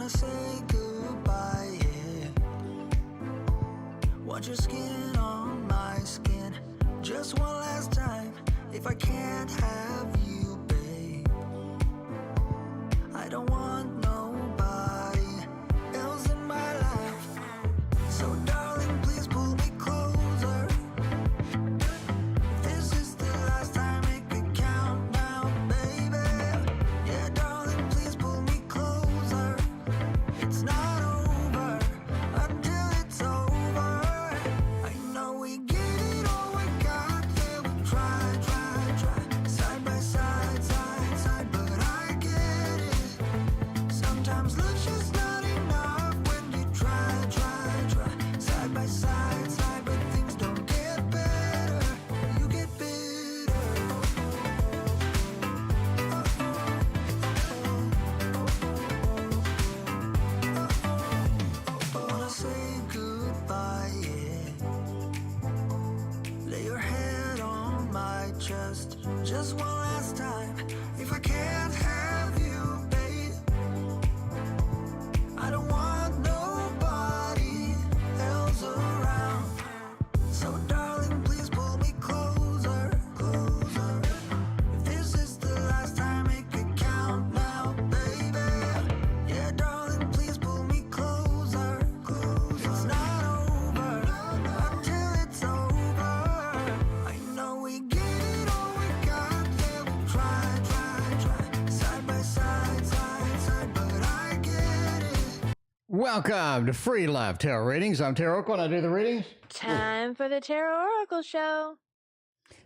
Wanna say goodbye, yeah. Want your skin on my skin. Just one last time. If I can't have you, babe, I don't want nobody else in my life. So darling, please pull me closer. This is the last time, make it count now, baby. Yeah, darling, please pull me closer. It's not over until it's over. I know we get it all, we got there. We try, side by side, but I get it. Sometimes love's just not enough when you try, side by side, but things don't get better. You get bitter. Wanna say goodbye, yeah. Lay your head on my chest, just one last time. If I can't have you, babe, I don't want nobody else around. So darling, please pull me closer. If this is the last time, make it count now, baby. Yeah, darling, please pull me closer. It's not over until it's over. I know we get it all, we got there. We try, side by side, but I get it. Welcome to Free Live Tarot Readings. I'm TarotOracle and I do the readings. Time for the TarotOracle show.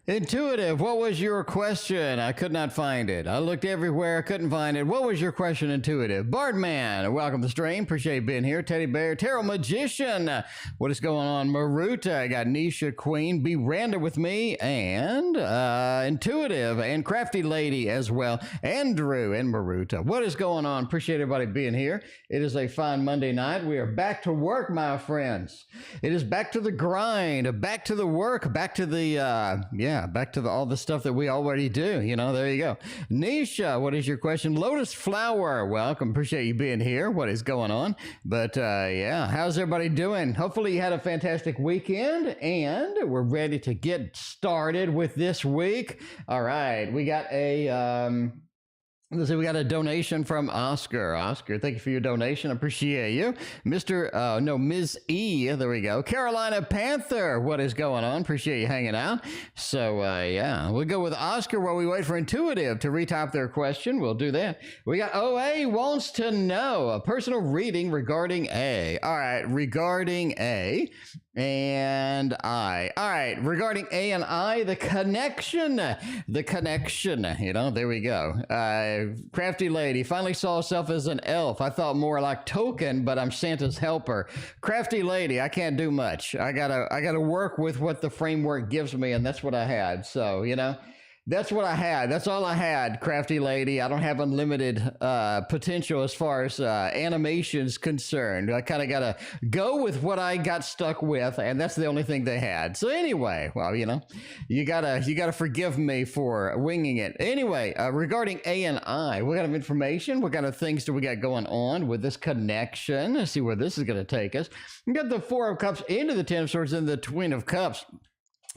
Intuitive, what was your question? I could not find it. I looked everywhere, couldn't find it. What was your question, Intuitive? Bardman, welcome to the stream. Appreciate you being here. Teddy Bear, Tarot Magician, what is going on? Maruta, I got Nisha Queen, Be Random with me, and Intuitive, and CraftyLady as well. Andrew and Maruta, what is going on? Appreciate everybody being here. It is a fine Monday night. We are back to work, my friends. It is back to the grind, back to the work, back to the, back to all the stuff that we already do. You know, there you go. Nisha, what is your question? Lotus Flower, welcome. Appreciate you being here. What is going on? But yeah, how's everybody doing? Hopefully you had a fantastic weekend and we're ready to get started with this week. All right, we got a let's see, we got a donation from Oscar. Oscar, thank you for your donation. I appreciate you. Ms. E, there we go. Carolina Panther, what is going on? Appreciate you hanging out. So, yeah, we'll go with Oscar while we wait for Intuitive to retype their question. We'll do that. We got OA wants to know a personal reading regarding A. All right, regarding A and I. All right, regarding A and I, the connection, you know, there we go. CraftyLady finally saw herself as an elf. I thought more like token, but I'm Santa's helper. CraftyLady, I can't do much. I gotta work with what the framework gives me, and that's what I had. So, you know, that's what I had. That's all I had, CraftyLady. I don't have unlimited potential as far as animation's concerned. I kind of got to go with what I got stuck with, and that's the only thing they had. So anyway, well, you know, you gotta forgive me for winging it. Anyway, regarding A and I, what kind of information, what kind of things do we got going on with this connection? Let's see where this is going to take us. We got the Four of Cups into the Ten of Swords and the Twin of Cups.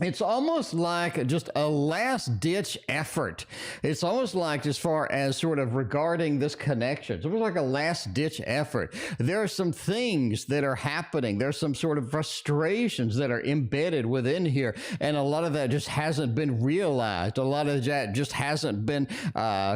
It's almost like just a last-ditch effort. It's almost like, as far as sort of regarding this connection, it's almost like a last-ditch effort. There are some things that are happening. There's some sort of frustrations that are embedded within here, and a lot of that just hasn't been realized. A lot of that just hasn't been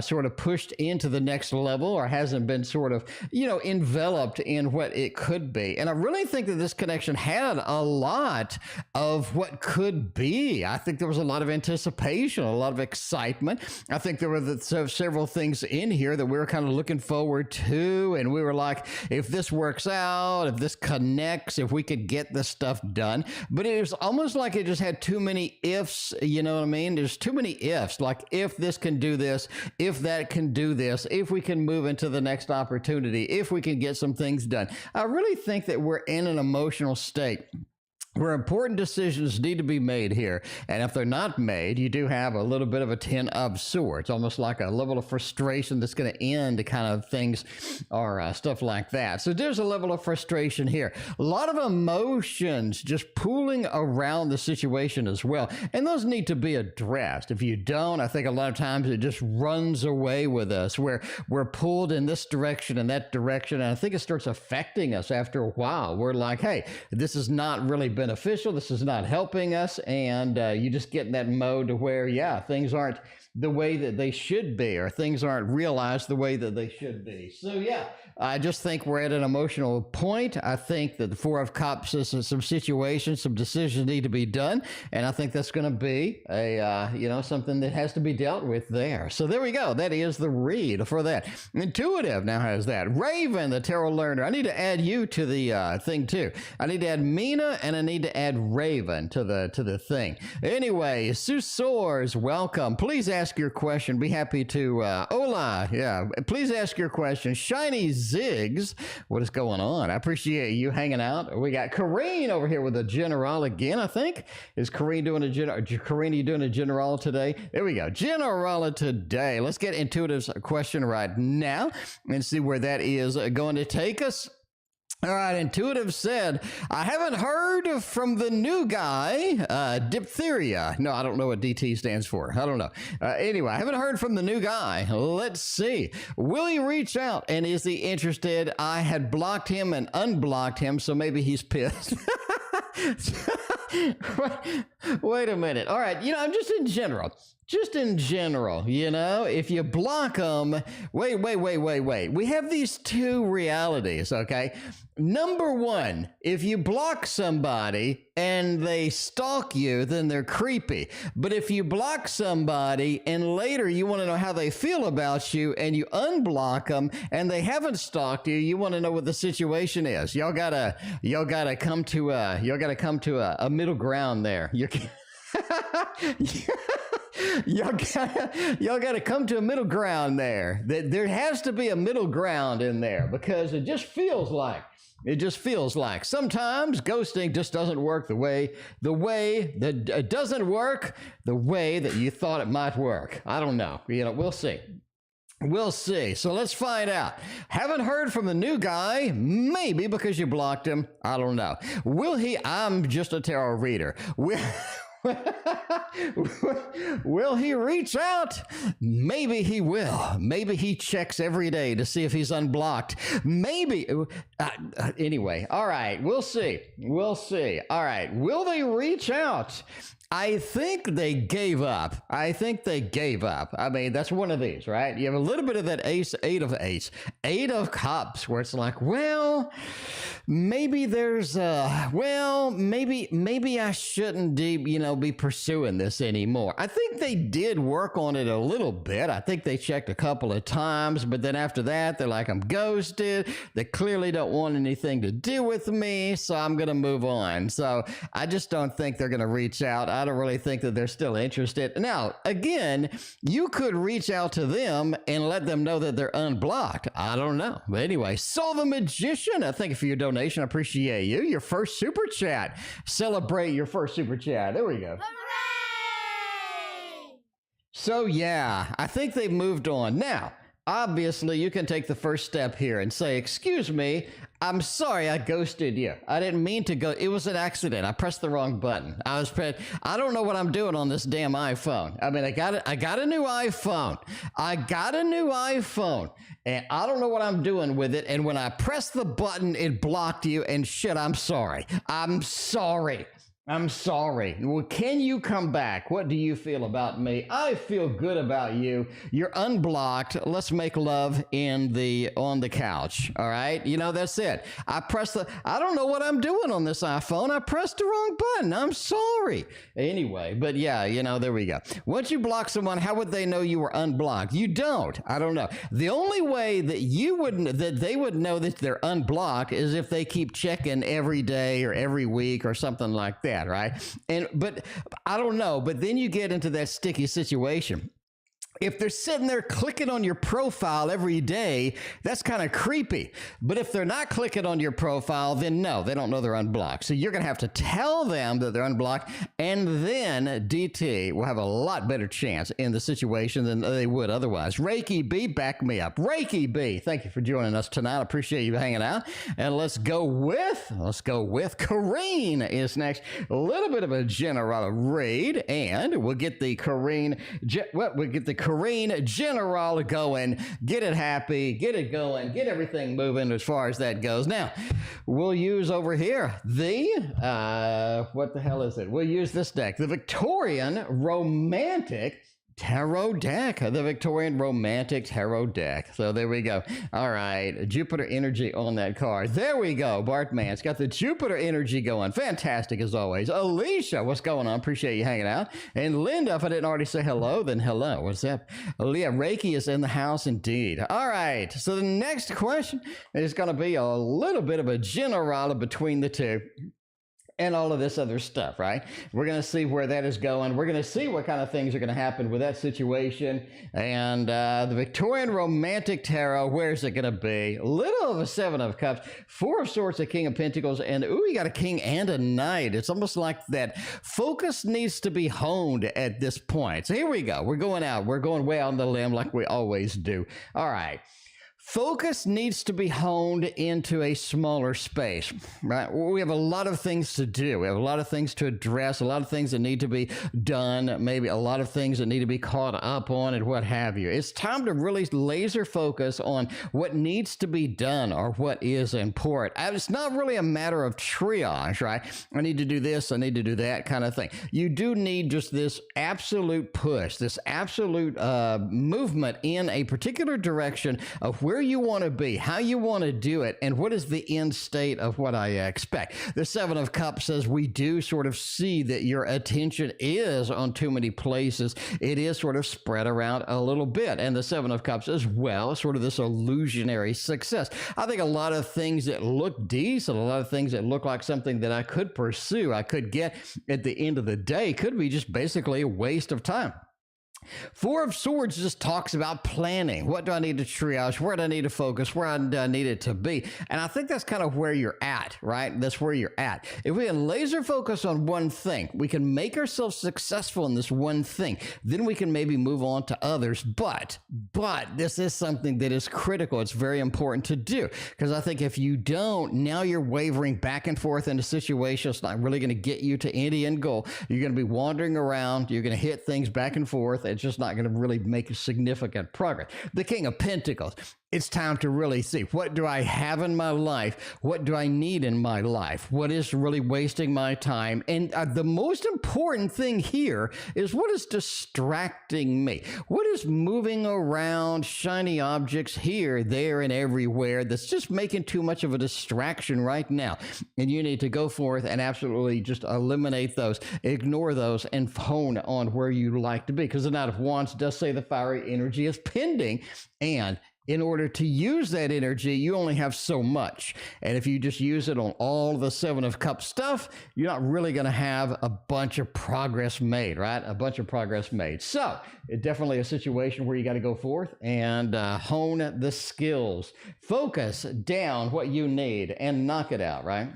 sort of pushed into the next level, or hasn't been sort of, you know, enveloped in what it could be. And I really think that this connection had a lot of what could be. I think there was a lot of anticipation, a lot of excitement. I think there were several things in here that we were kind of looking forward to, and we were like, if this works out, if this connects, if we could get this stuff done. But it was almost like it just had too many ifs, you know what I mean? There's too many ifs, like if this can do this, if that can do this, if we can move into the next opportunity, if we can get some things done. I really think that we're in an emotional state where important decisions need to be made here. And if they're not made, you do have a little bit of a 10 of swords, almost like a level of frustration that's going to end kind of things or stuff like that. So there's a level of frustration here. A lot of emotions just pooling around the situation as well. And those need to be addressed. If you don't, I think a lot of times it just runs away with us, where we're pulled in this direction and that direction. And I think it starts affecting us after a while. We're like, hey, this is not really beneficial. This is not helping us. And you just get in that mode to where, yeah, things aren't the way that they should be, or things aren't realized the way that they should be. So yeah, I just think we're at an emotional point. I think that the Four of Cups is some situations, some decisions need to be done. And I think that's going to be a, something that has to be dealt with there. So there we go. That is the read for that. Intuitive now has that. Raven, the tarot learner. I need to add you to the thing too. I need to add Mina, and I need to add Raven to the thing. Anyway, Sue Soares, welcome. Please ask your question. Be happy to, hola, yeah, please ask your question. Shiny Ziggs, what is going on? I appreciate you hanging out. We got Carine over here with a general again, I think. Is Carine doing a general? Carine, you doing a general today? There we go. General today. Let's get Intuitive's question right now and see where that is going to take us. All right, Intuitive said, I haven't heard from the new guy, diphtheria. No, I don't know what DT stands for. I don't know. Anyway, I haven't heard from the new guy. Let's see. Will he reach out, and is he interested? I had blocked him and unblocked him, so maybe he's pissed. Wait a minute. All right, I'm just in general. If you block them, wait. We have these two realities, okay? Number one, if you block somebody and they stalk you, then they're creepy. But if you block somebody and later you want to know how they feel about you and you unblock them and they haven't stalked you, you want to know what the situation is. Y'all gotta come to a middle ground there. Y'all gotta come to a middle ground there. There has to be a middle ground in there, because it just feels like sometimes ghosting just doesn't work the way that it doesn't work the way that you thought it might work. I don't know. We'll see. We'll see. So let's find out. Haven't heard from the new guy, maybe because you blocked him. I don't know. Will he? I'm just a tarot reader. Will he reach out? Maybe he will. Maybe he checks every day to see if he's unblocked. Maybe. Anyway, all right, we'll see. All right, will they reach out? I think they gave up. I mean, that's one of these, right? You have a little bit of that eight of cups, where it's like, well, maybe there's maybe I shouldn't be pursuing this anymore. I think they did work on it a little bit. I think they checked a couple of times, but then after that, they're like, I'm ghosted. They clearly don't want anything to do with me, so I'm going to move on. So I just don't think they're going to reach out. I don't really think that they're still interested. Now, again, you could reach out to them and let them know that they're unblocked. I don't know. But anyway, Sul The Magician, thank you for your donation. I appreciate you. Your first super chat. Celebrate your first super chat. There we go. Hooray! So yeah, I think they've moved on. Now, obviously, you can take the first step here and say, excuse me, I'm sorry I ghosted you. I didn't mean to go. It was an accident. I pressed the wrong button. I don't know what I'm doing on this damn iPhone. I mean, I got a new iPhone. And I don't know what I'm doing with it. And when I pressed the button, it blocked you. And shit, I'm sorry. Well, can you come back? What do you feel about me? I feel good about you. You're unblocked. Let's make love on the couch. All right. That's it. I don't know what I'm doing on this iPhone. I pressed the wrong button. I'm sorry. Anyway, but yeah, there we go. Once you block someone, how would they know you were unblocked? You don't. I don't know. The only way that they would know that they're unblocked is if they keep checking every day or every week or something like that. Right. But I don't know. But then you get into that sticky situation. If they're sitting there clicking on your profile every day, that's kind of creepy. But if they're not clicking on your profile, then no, they don't know they're unblocked. So you're going to have to tell them that they're unblocked, and then DT will have a lot better chance in the situation than they would otherwise. Reiki B, back me up. Reiki B, thank you for joining us tonight. I appreciate you hanging out. And let's go with Carine is next. A little bit of a general read, and we'll get the Carine General going, get it happy, get it going, get everything moving as far as that goes. Now, we'll use over here what the hell is it? We'll use this deck, the Victorian Romantic Tarot deck, the Victorian Romantic Tarot deck. So there we go. All right, Jupiter energy on that card. There we go. Bartman's got the Jupiter energy going. Fantastic as always. Alicia, what's going on? Appreciate you hanging out. And Linda, if I didn't already say hello, then hello. What's up? Leah, Reiki is in the house indeed. All right, so the next question is going to be a little bit of a general between the two and all of this other stuff, right? We're going to see where that is going. We're going to see what kind of things are going to happen with that situation. And the Victorian Romantic Tarot, where's it going to be? Little of a Seven of Cups, Four of Swords, a King of Pentacles, and ooh, you got a King and a Knight. It's almost like that focus needs to be honed at this point. So here we go. We're going out. We're going way out on the limb like we always do. All right. Focus needs to be honed into a smaller space, right? We have a lot of things to do. We have a lot of things to address, a lot of things that need to be done, maybe a lot of things that need to be caught up on and what have you. It's time to really laser focus on what needs to be done or what is important. It's not really a matter of triage, right? I need to do this, I need to do that kind of thing. You do need just this absolute push, this absolute movement in a particular direction of where you want to be, how you want to do it, and what is the end state of what I expect. The Seven of Cups says we do sort of see that your attention is on too many places. It is sort of spread around a little bit. And the Seven of Cups as well, sort of this illusionary success. I think a lot of things that look decent, a lot of things that look like something that I could pursue, I could get at the end of the day, could be just basically a waste of time. Four of Swords just talks about planning. What do I need to triage? Where do I need to focus? Where do I need it to be? And I think that's kind of where you're at, right? That's where you're at. If we can laser focus on one thing, we can make ourselves successful in this one thing. Then we can maybe move on to others. But this is something that is critical. It's very important to do, because I think if you don't, now you're wavering back and forth in a situation. It's not really going to get you to any end goal. You're going to be wandering around. You're going to hit things back and forth. It's just not going to really make significant progress. The King of Pentacles. It's time to really see, what do I have in my life? What do I need in my life? What is really wasting my time? And the most important thing here is, what is distracting me? What is moving around, shiny objects here, there, and everywhere that's just making too much of a distraction right now? And you need to go forth and absolutely just eliminate those, ignore those, and hone on where you like to be. Because the Knight of Wands does say the fiery energy is pending, and in order to use that energy, you only have so much. And if you just use it on all the Seven of Cups stuff, you're not really going to have a bunch of progress made, right? A bunch of progress made. So it's definitely a situation where you got to go forth and hone the skills. Focus down what you need and knock it out, right?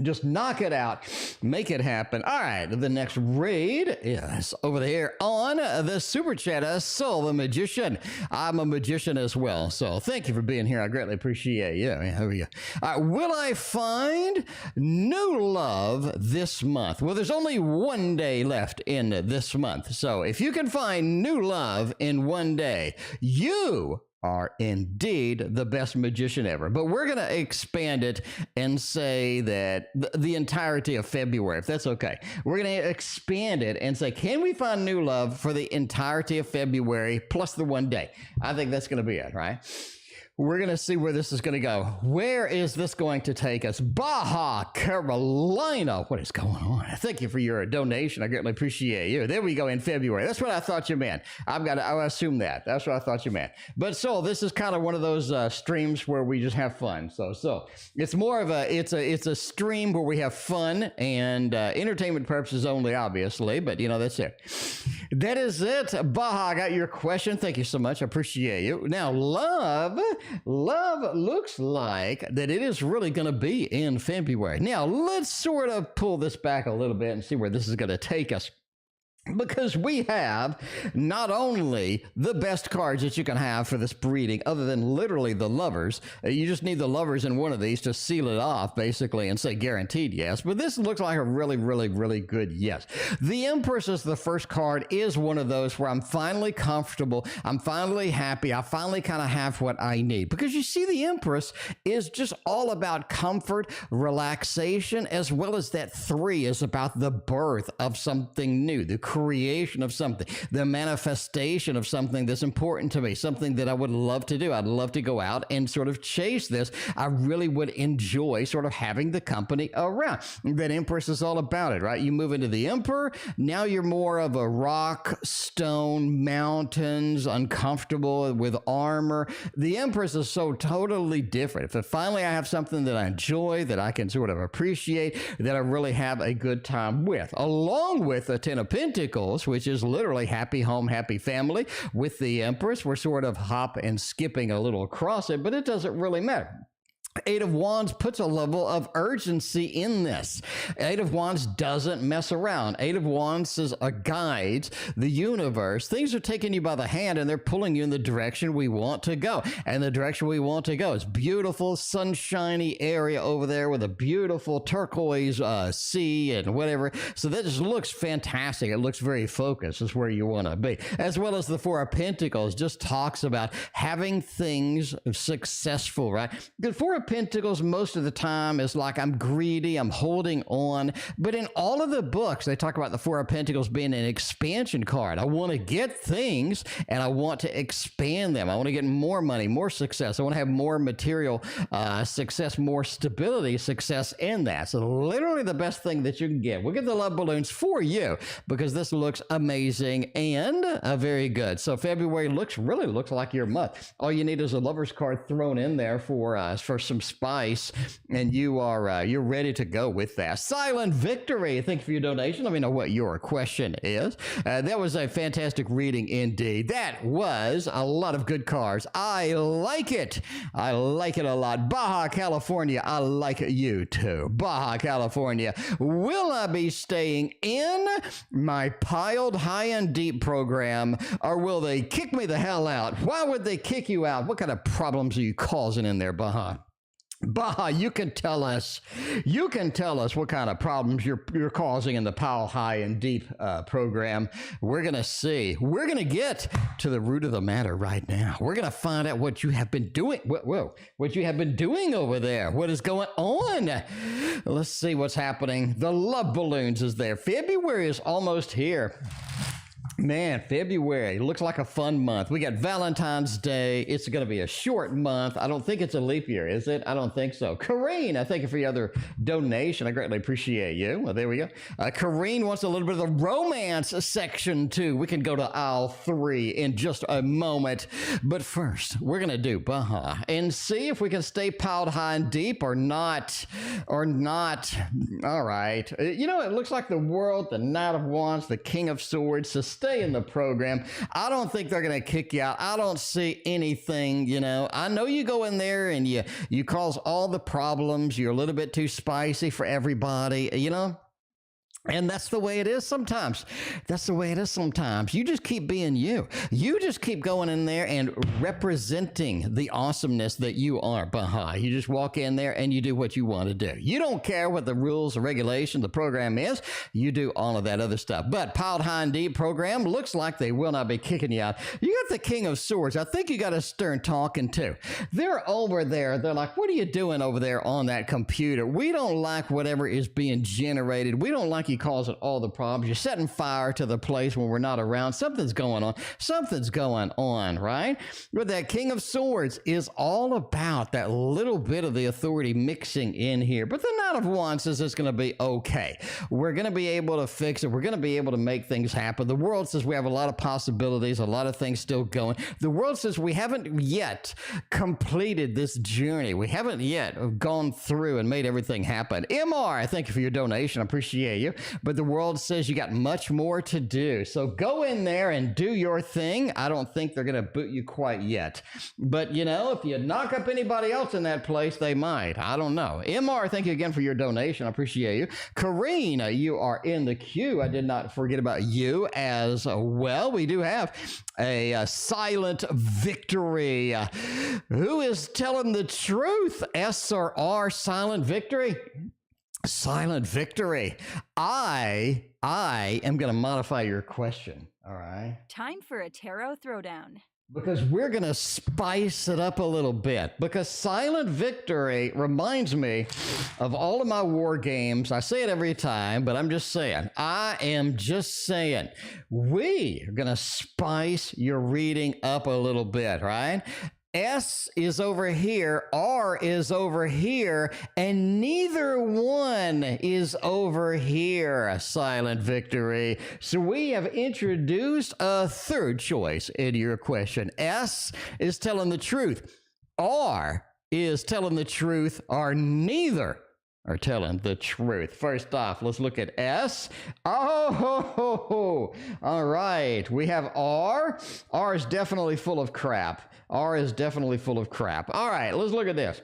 Just knock it out, make it happen. All right, the next raid is over there on the Super Chat, Sul The Magician. I'm a magician as well, so thank you for being here. I greatly appreciate you. Here we go. All right, will I find new love this month? Well, there's only one day left in this month, so if you can find new love in one day, you are indeed the best magician ever. But we're going to expand it and say that the entirety of February, if that's okay. We're going to expand it and say, can we find new love for the entirety of February plus the one day? I think that's going to be it, right? We're going to see where this is going to go. Where is this going to take us? Baha Carolina. What is going on? Thank you for your donation. I greatly appreciate you. There we go, in February. That's what I thought you meant. I'll assume that. That's what I thought you meant. But so this is kind of one of those streams where we just have fun. So it's more of it's a stream where we have fun and entertainment purposes only, obviously. But you know, that's it. That is it. Baha, I got your question. Thank you so much. I appreciate you. Now, love looks like that it is really going to be in February. Now, let's sort of pull this back a little bit and see where this is going to take us. Because we have not only the best cards that you can have for this breeding, other than literally the lovers. You just need the lovers in one of these to seal it off, basically, and say guaranteed yes. But this looks like a really, really, really good yes. The Empress is the first card, is one of those where I'm finally comfortable. I'm finally happy. I finally kind of have what I need. Because you see, the Empress is just all about comfort, relaxation, as well as that 3 is about the birth of something new, the creation of something, the manifestation of something that's important to me, something that I would love to do. I'd love to go out and sort of chase this. I really would enjoy sort of having the company around. That Empress is all about it, right? You move into the Emperor, now you're more of a rock, stone, mountains, uncomfortable with armor. The Empress is so totally different. If finally I have something that I enjoy, that I can sort of appreciate, that I really have a good time with, along with the Ten of Pentacles, which is literally happy home, happy family. With the Empress, we're sort of hop and skipping a little across it, but it doesn't really matter. 8 of Wands puts a level of urgency in this. 8 of Wands doesn't mess around. 8 of Wands says guides the universe. Things are taking you by the hand and they're pulling you in the direction we want to go. And the direction we want to go is beautiful, sunshiny area over there with a beautiful turquoise sea and whatever. So that just looks fantastic. It looks very focused. Is where you want to be. As well as the 4 of Pentacles just talks about having things successful, right? The 4 of Pentacles most of the time is like, I'm greedy, I'm holding on. But in all of the books, they talk about the 4 of Pentacles being an expansion card. I want to get things and I want to expand them. I want to get more money, more success. I want to have more material success, more stability, success in that. So literally the best thing that you can get. We'll get the love balloons for you because this looks amazing and very good. So February really looks like your month. All you need is a lover's card thrown in there for some spice, and you're ready to go with that. Silent Victory, thank you for your donation. Let me know what your question is. That was a fantastic reading indeed. That was a lot of good cards. I like it. I like it a lot. Baja California, I like you too. Baja California, will I be staying in my piled high and deep program, or will they kick me the hell out? Why would they kick you out? What kind of problems are you causing in there, Baha? Baha, you can tell us what kind of problems you're causing in the Pile High and Deep program. We're going to see. We're going to get to the root of the matter right now. We're going to find out what you have been doing. What you have been doing over there. What is going on? Let's see what's happening. The love balloons is there. February is almost here. Man, February looks like a fun month. We got Valentine's Day. It's going to be a short month. I don't think it's a leap year, is it? I don't think so. Carine, I thank you for your other donation. I greatly appreciate you. Well, there we go. Carine wants a little bit of the romance section too. We can go to aisle 3 in just a moment. But first, we're going to do Baha and see if we can stay piled high and deep or not. All right. You know, it looks like the World, the Knight of Wands, the King of Swords, stay in the program. I don't think they're going to kick you out. I don't see anything, you know. I know you go in there and you cause all the problems. You're a little bit too spicy for everybody, you know. And that's the way it is sometimes. That's the way it is sometimes. You just keep being you. You just keep going in there and representing the awesomeness that you are, Baha. You just walk in there and you do what you want to do. You don't care what the rules, the regulation, the program is. You do all of that other stuff. But Piled High and Deep program looks like they will not be kicking you out. You got the King of Swords. I think you got a stern talking too. They're over there. They're like, what are you doing over there on that computer? We don't like whatever is being generated. We don't like you causing all the problems. You're setting fire to the place when we're not around. Something's going on. Something's going on, right? But that King of Swords is all about that little bit of the authority mixing in here. But the Knight of Wands says it's going to be okay. We're going to be able to fix it. We're going to be able to make things happen. The world says we have a lot of possibilities, a lot of things still going. The world says we haven't yet completed this journey. We haven't yet gone through and made everything happen. MR, thank you for your donation. I appreciate you. but the world says you got much more to do. So go in there and do your thing. I don't think they're going to boot you quite yet. But, you know, if you knock up anybody else in that place, they might. I don't know. MR, thank you again for your donation. I appreciate you. Carine, you are in the queue. I did not forget about you as well. We do have a silent victory. Who is telling the truth? S or R, silent victory? Silent victory. I am going to modify your question. All right. Time for a tarot throwdown. Because we're going to spice it up a little bit. Because silent victory reminds me of all of my war games. I say it every time, but I'm just saying. I am just saying. We are going to spice your reading up a little bit, right? S is over here, R is over here, and neither one is over here, silent victory. So we have introduced a third choice in your question. S is telling the truth. R is telling the truth, or neither are telling the truth. First off, let's look at S. Oh, all right. We have R. R is definitely full of crap. R is definitely full of crap. All right, let's look at this.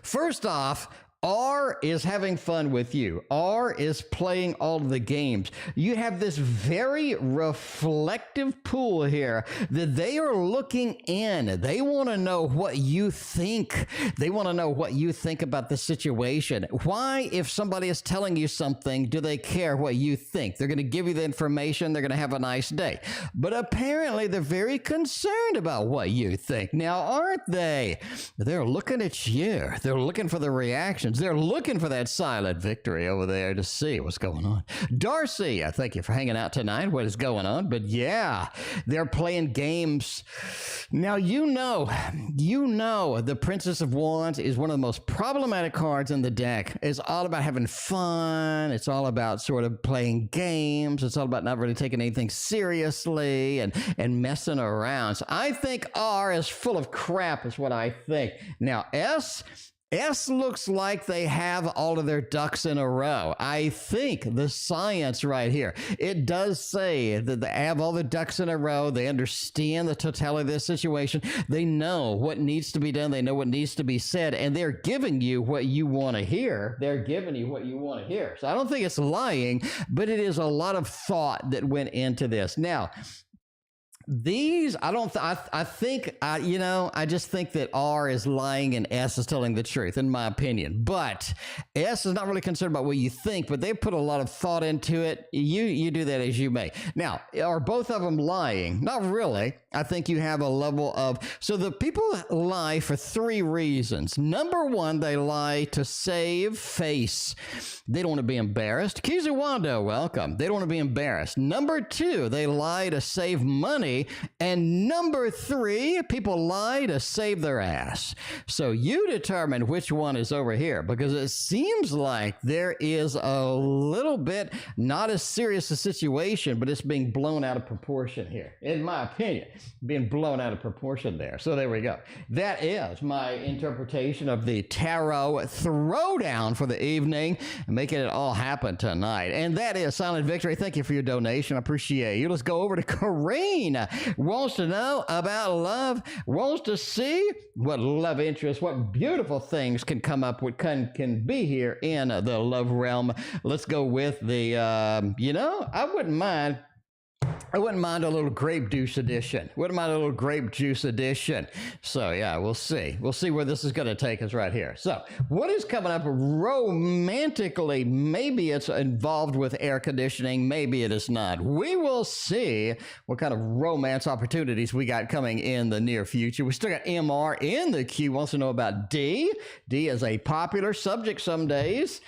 First off, R is having fun with you. R is playing all of the games. You have this very reflective pool here that they are looking in. They want to know what you think. They want to know what you think about the situation. Why, if somebody is telling you something, do they care what you think? They're going to give you the information. They're going to have a nice day. But apparently, they're very concerned about what you think. Now, aren't they? They're looking at you. They're looking for the reactions. They're looking for that silent victory over there to see what's going on. Darcy, I thank you for hanging out tonight. What is going on? But yeah, they're playing games. Now, you know, the Princess of Wands is one of the most problematic cards in the deck. It's all about having fun. It's all about sort of playing games. It's all about not really taking anything seriously and messing around. So I think R is full of crap is what I think. Now, S looks like they have all of their ducks in a row. I think the science right here, it does say that they have all the ducks in a row. They understand the totality of this situation. They know what needs to be done. They know what needs to be said, and they're giving you what you want to hear. They're giving you what you want to hear. So I don't think it's lying, but it is a lot of thought that went into this. Now, these, I just think that R is lying and S is telling the truth, in my opinion. But S is not really concerned about what you think, but they put a lot of thought into it. You do that as you may. Now, are both of them lying? Not really. I think you have a level of, so the people lie for three reasons. Number one, they lie to save face. They don't want to be embarrassed. Kizuwando, welcome. They don't want to be embarrassed. Number two, they lie to save money. And number three, people lie to save their ass. So you determine which one is over here, because it seems like there is a little bit, not as serious a situation, but it's being blown out of proportion here, in my opinion, being blown out of proportion there. So there we go. That is my interpretation of the tarot throwdown for the evening, making it all happen tonight. And that is Silent Victory. Thank you for your donation. I appreciate you. Let's go over to Carine. Wants to know about love, wants to see what love interests, what beautiful things can come up with, can be here in the love realm. Let's go with the, I wouldn't mind a little grape juice edition. So yeah, we'll see. We'll see where this is going to take us right here. So what is coming up romantically? Maybe it's involved with air conditioning. Maybe it is not. We will see what kind of romance opportunities we got coming in the near future. We still got MR in the queue. Wants to know about D. D is a popular subject some days.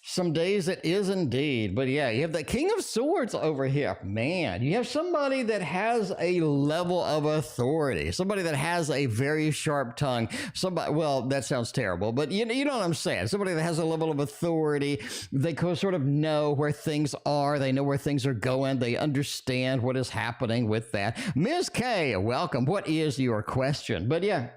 Some days it is indeed. But yeah, you have the King of Swords over here. Man, you have somebody that has a level of authority, somebody that has a very sharp tongue, somebody, well, that sounds terrible, but you know what I'm saying? Somebody that has a level of authority. They sort of know where things are. They know where things are going. They understand what is happening with that. Ms. K, welcome. What is your question? But yeah,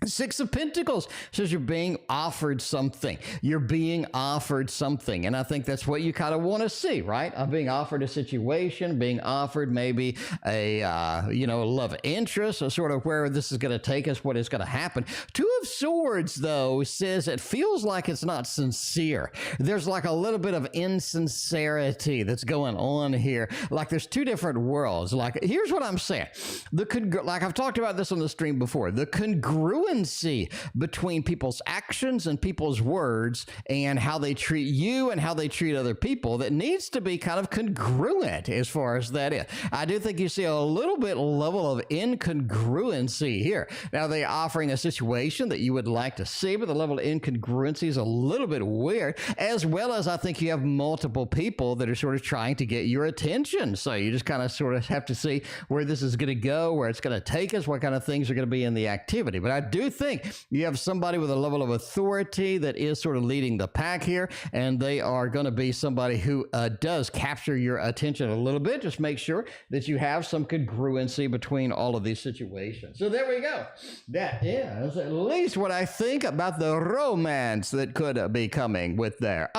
Six of Pentacles says you're being offered something. You're being offered something. And I think that's what you kind of want to see, right? I'm being offered a situation, being offered maybe a love interest, or sort of where this is going to take us, what is going to happen. Two of Swords, though, says it feels like it's not sincere. There's like a little bit of insincerity that's going on here. Like there's two different worlds. Like, here's what I'm saying. Like I've talked about this on the stream before, the congruency between people's actions and people's words and how they treat you and how they treat other people that needs to be kind of congruent as far as that is. I do think you see a little bit level of incongruency here. Now, they're offering a situation that you would like to see, but the level of incongruency is a little bit weird, as well as I think you have multiple people that are sort of trying to get your attention. So you just kind of sort of have to see where this is going to go, where it's going to take us, what kind of things are going to be in the activity. But I do think you have somebody with a level of authority that is sort of leading the pack here, and they are going to be somebody who does capture your attention a little bit. Just make sure that you have some congruency between all of these situations. So there we go. That is at least what I think about the romance that could be coming with their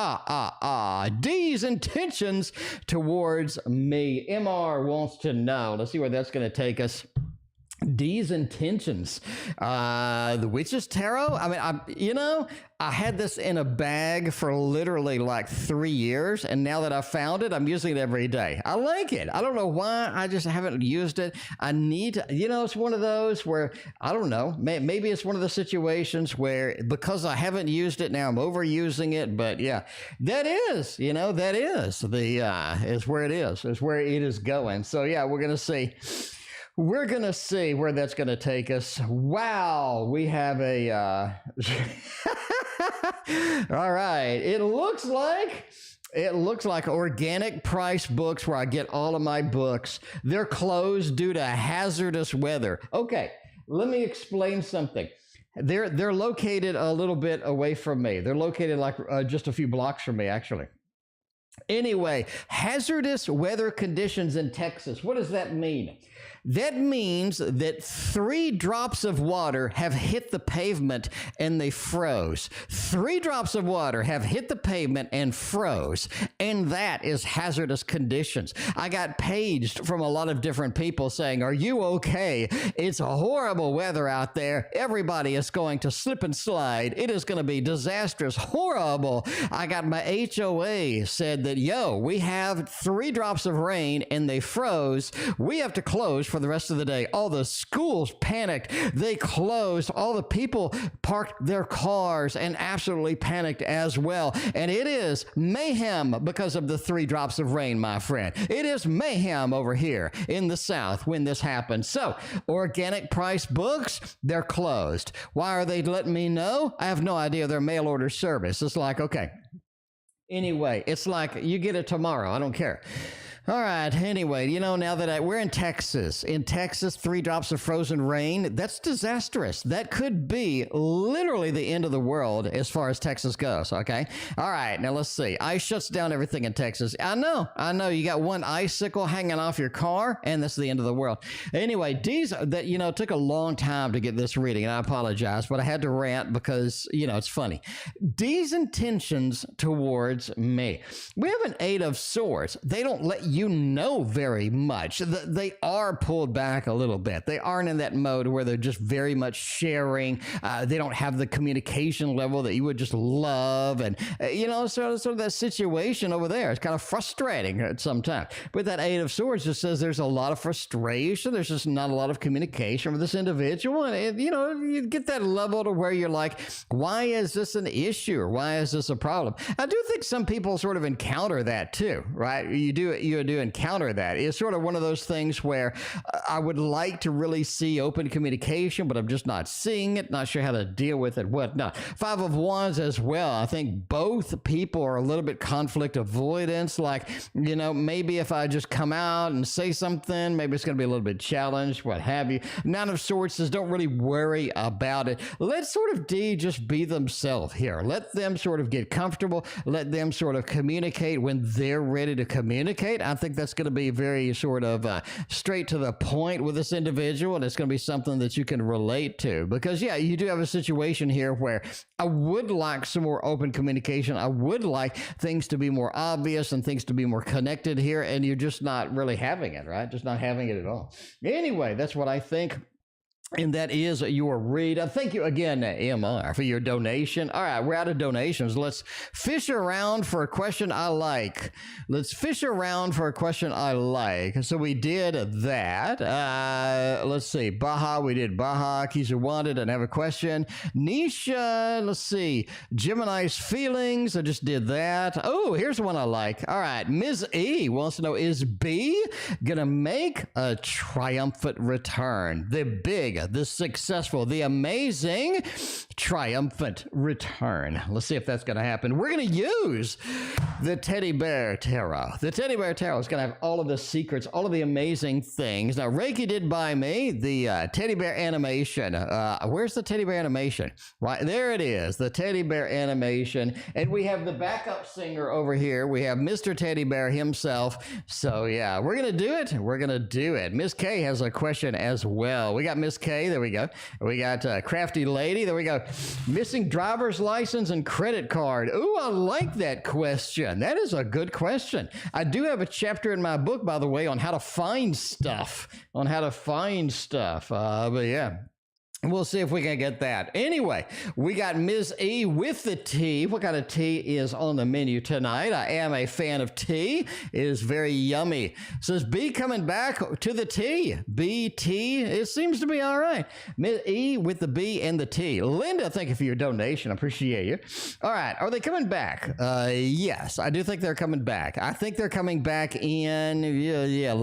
D's intentions towards me. MR wants to know. Let's see where that's going to take us. D's intentions. The Witch's Tarot. I mean, I had this in a bag for literally like 3 years, and now that I found it, I'm using it every day. I like it. I don't know why. I just haven't used it. I need to, it's one of those where, I don't know, maybe it's one of the situations where because I haven't used it, now I'm overusing it. But yeah, that is is where it is. Is where it is going. So yeah, we're going to see. We're going to see where that's going to take us. Wow, we have a... All right, it looks like organic price books where I get all of my books. They're closed due to hazardous weather. Okay, let me explain something. They're located a little bit away from me. They're located like just a few blocks from me, actually. Anyway, hazardous weather conditions in Texas. What does that mean? That means that 3 drops of water have hit the pavement and they froze. 3 drops of water have hit the pavement and froze. And that is hazardous conditions. I got paged from a lot of different people saying, are you okay? It's horrible weather out there. Everybody is going to slip and slide. It is going to be disastrous, horrible. I got my HOA said that, we have 3 drops of rain and they froze. We have to close for the rest of the day. All the schools panicked. They closed. All the people parked their cars and absolutely panicked as well. And it is mayhem because of the 3 drops of rain, my friend. It is mayhem over here in the South when this happens. So, organic price books, they're closed. Why are they letting me know? I have no idea. They're mail order service. It's like, okay. Anyway, it's like you get it tomorrow. I don't care. All right. Anyway, now that we're in Texas, 3 drops of frozen rain, that's disastrous. That could be literally the end of the world as far as Texas goes. Okay. All right. Now let's see. Ice shuts down everything in Texas. I know. You got one icicle hanging off your car and that's the end of the world. Anyway, D's that, it took a long time to get this reading and I apologize, but I had to rant because, it's funny. D's intentions towards me. We have an 8 of Swords. They don't let you know very much. They are pulled back a little bit. They aren't in that mode where they're just very much sharing. They don't have the communication level that you would just love. And, sort of that situation over there. It's kind of frustrating at some time. But that 8 of Swords just says there's a lot of frustration. There's just not a lot of communication with this individual. And, you get that level to where you're like, why is this an issue? Or why is this a problem? I do think some people sort of encounter that too, right? You do encounter that. It's sort of one of those things where I would like to really see open communication, but I'm just not seeing it, not sure how to deal with it, whatnot. 5 of Wands as well. I think both people are a little bit conflict avoidance. Like, maybe if I just come out and say something, maybe it's going to be a little bit challenged, what have you. 9 of Swords says don't really worry about it. Let sort of D just be themselves here. Let them sort of get comfortable. Let them sort of communicate when they're ready to communicate. I think that's going to be very sort of straight to the point with this individual, and it's going to be something that you can relate to. Because, yeah, you do have a situation here where I would like some more open communication. I would like things to be more obvious and things to be more connected here, and you're just not really having it, right? Just not having it at all. Anyway, that's what I think. And that is your read. Thank you again, MR, for your donation. All right, we're out of donations. Let's fish around for a question I like. Let's fish around for a question I like. So we did that. Let's see. Baha, we did Baha. Keisha wanted and have a question. Nisha, let's see. Gemini's feelings. I just did that. Oh, here's one I like. All right. Ms. E wants to know, is B going to make a triumphant return? The big, the successful, the amazing, triumphant return. Let's see if that's going to happen. We're going to use the Teddy Bear Tarot. The Teddy Bear Tarot is going to have all of the secrets, all of the amazing things. Now, Reiki did buy me the Teddy Bear animation. Where's the Teddy Bear animation? Right, there it is, the Teddy Bear animation. And we have the backup singer over here. We have Mr. Teddy Bear himself. So, yeah, we're going to do it. We're going to do it. Miss K has a question as well. We got Miss K. There we go. We got CraftyLady. There we go. Missing driver's license and credit card. Ooh, I like that question. That is a good question. I do have a chapter in my book, by the way, on how to find stuff. But yeah. We'll see if we can get that. Anyway, we got Ms. E with the tea. What kind of tea is on the menu tonight? I am a fan of tea. It is very yummy. So is B coming back to the tea? BT, it seems to be all right. Ms. E with the B and the T. Linda, thank you for your donation. I appreciate you. All right, are they coming back? Yes, I do think they're coming back. I think they're coming back in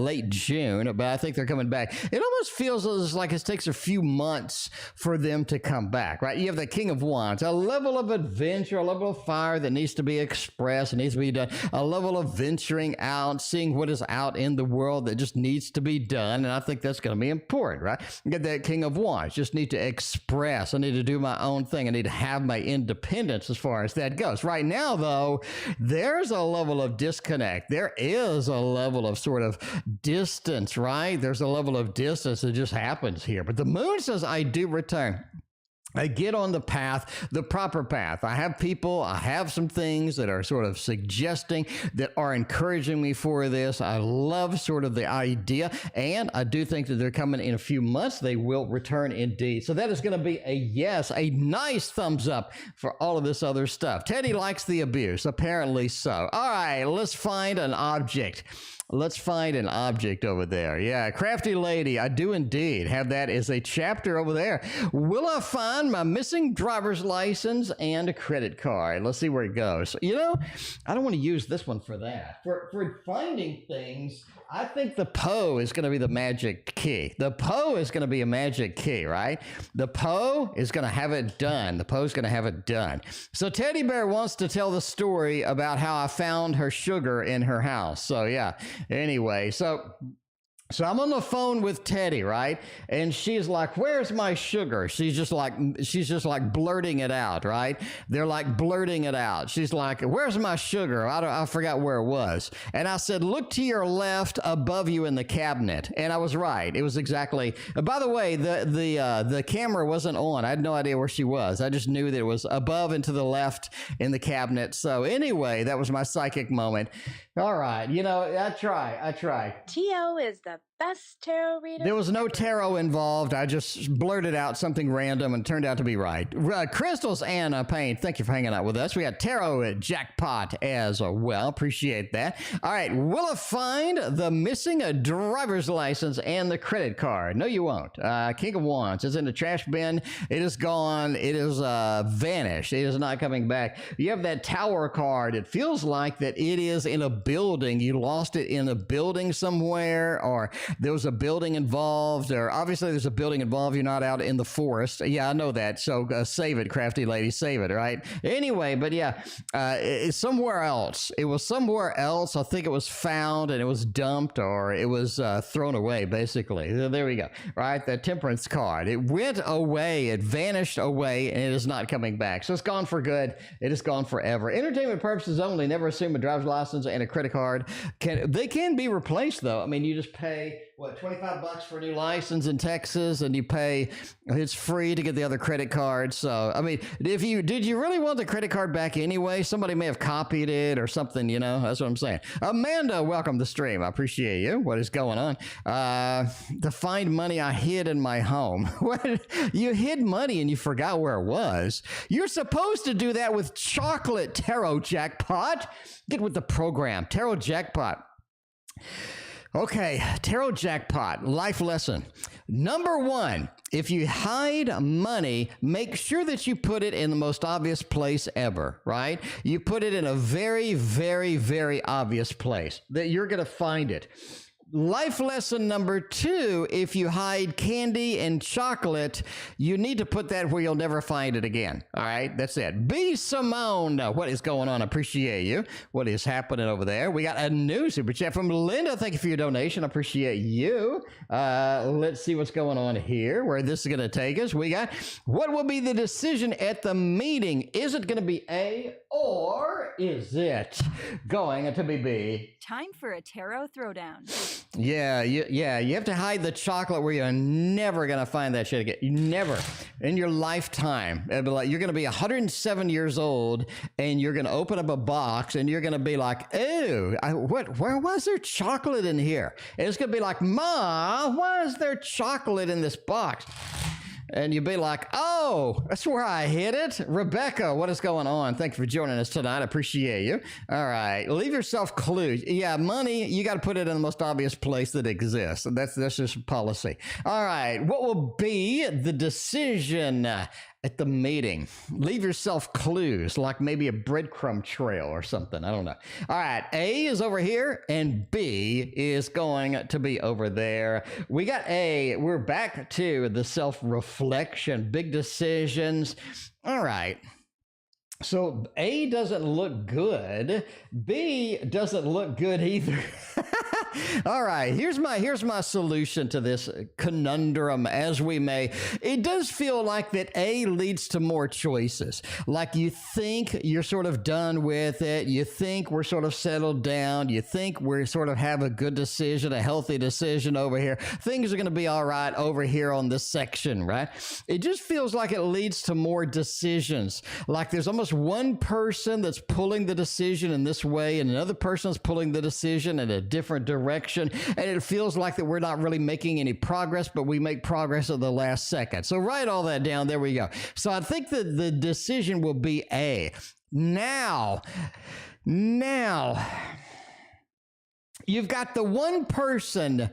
late June, but I think they're coming back. It almost feels like it takes a few months for them to come back, right? You have the King of Wands, a level of adventure, a level of fire that needs to be expressed, it needs to be done, a level of venturing out, seeing what is out in the world that just needs to be done, and I think that's going to be important, right? You get that King of Wands, just need to express, I need to do my own thing, I need to have my independence as far as that goes. Right now, though, there's a level of disconnect. There is a level of sort of distance, right? There's a level of distance that just happens here, but the moon says, I do return. I get on the path, the proper path. I have people, I have some things that are sort of suggesting, that are encouraging me for this. I love sort of the idea, and I do think that they're coming in a few months. They will return indeed. So that is going to be a yes, a nice thumbs up for all of this other stuff. Teddy likes the abuse, apparently so. All right, let's find an object. Let's find an object over there. Yeah, CraftyLady, I do indeed have that as a chapter over there. Will I find my missing driver's license and a credit card? Let's see where it goes. You know, I don't want to use this one for that. For finding things, I think the Poe is going to be the magic key. The Poe is going to be a magic key, right? The Poe is going to have it done. The Poe's going to have it done. So Teddy Bear wants to tell the story about how I found her sugar in her house. So yeah, anyway, so I'm on the phone with Teddy, right? And she's like, where's my sugar? She's just like blurting it out, right? They're like blurting it out. She's like, where's my sugar? I forgot where it was. And I said, look to your left above you in the cabinet. And I was right. It was exactly, by the way, the camera wasn't on. I had no idea where she was. I just knew that it was above and to the left in the cabinet. So anyway, that was my psychic moment. All right. You know, I try. T.O. is the best tarot reader. There was no tarot involved. I just blurted out something random and turned out to be right. Crystals and Pain, thank you for hanging out with us. We got Tarot Jackpot as well. Appreciate that. All right. Will I find the missing driver's license and the credit card? No, you won't. King of Wands is in the trash bin. It is gone. It is vanished. It is not coming back. You have that Tower card. It feels like that it is in a building. You lost it in a building somewhere, or there was a building involved, or obviously there's a building involved. You're not out in the forest. Yeah, I know that. So save it, crafty lady, save it, right? Anyway, but yeah, it's somewhere else. It was somewhere else. I think it was found and it was dumped, or it was thrown away, basically. There we go, right? The temperance card. It went away. It vanished away, and it is not coming back. So it's gone for good. It is gone forever. Entertainment purposes only. Never assume a driver's license and a credit card can be replaced, though. I mean, you just pay what, $25 for a new license in Texas, and you pay, it's free to get the other credit card. So I mean, did you really want the credit card back anyway? Somebody may have copied it or something, you know. That's what I'm saying. Amanda, welcome to the stream. I appreciate you. What is going on? To find money I hid in my home. What? You hid money and you forgot where it was? You're supposed to do that with chocolate. Tarot jackpot. Get with the program. Tarot jackpot. Okay, tarot jackpot, life lesson. Number one, if you hide money, make sure that you put it in the most obvious place ever, right? You put it in a very, very, very obvious place that you're going to find it. Life lesson number two, if you hide candy and chocolate, you need to put that where you'll never find it again. All right, that's it. B. Simone, what is going on? Appreciate you. What is happening over there? We got a new super chat from Linda. Thank you for your donation. Appreciate you. Let's see what's going on here, where this is going to take us. We got, what will be the decision at the meeting? Is it going to be A, or is it going to be B? Time for a tarot throwdown. Yeah, you have to hide the chocolate where you're never going to find that shit again. You never, in your lifetime. It'll be like, you're going to be 107 years old, and you're going to open up a box, and you're going to be like, ew, where was there chocolate in here? And it's going to be like, Ma, why is there chocolate in this box? And you'd be like, oh, that's where I hid it. Rebecca, what is going on? Thank you for joining us tonight. I appreciate you. All right. Leave yourself clues. Yeah, money, you got to put it in the most obvious place that exists. That's just policy. All right. What will be the decision at the meeting? Leave yourself clues, like maybe a breadcrumb trail or something. I don't know. All right. A is over here, and B is going to be over there. We got A. We're back to the self-reflection, big decisions. All right. So A doesn't look good. B doesn't look good either. All right, here's my solution to this conundrum, as we may. It does feel like that A leads to more choices. Like you think you're sort of done with it. You think we're sort of settled down. You think we're sort of have a good decision, a healthy decision over here. Things are going to be all right over here on this section, right? It just feels like it leads to more decisions. Like there's almost one person that's pulling the decision in this way, and another person's pulling the decision in a different direction, and it feels like that we're not really making any progress, but we make progress at the last second. So write all that down. There we go. So I think that the decision will be A. Now, you've got the one person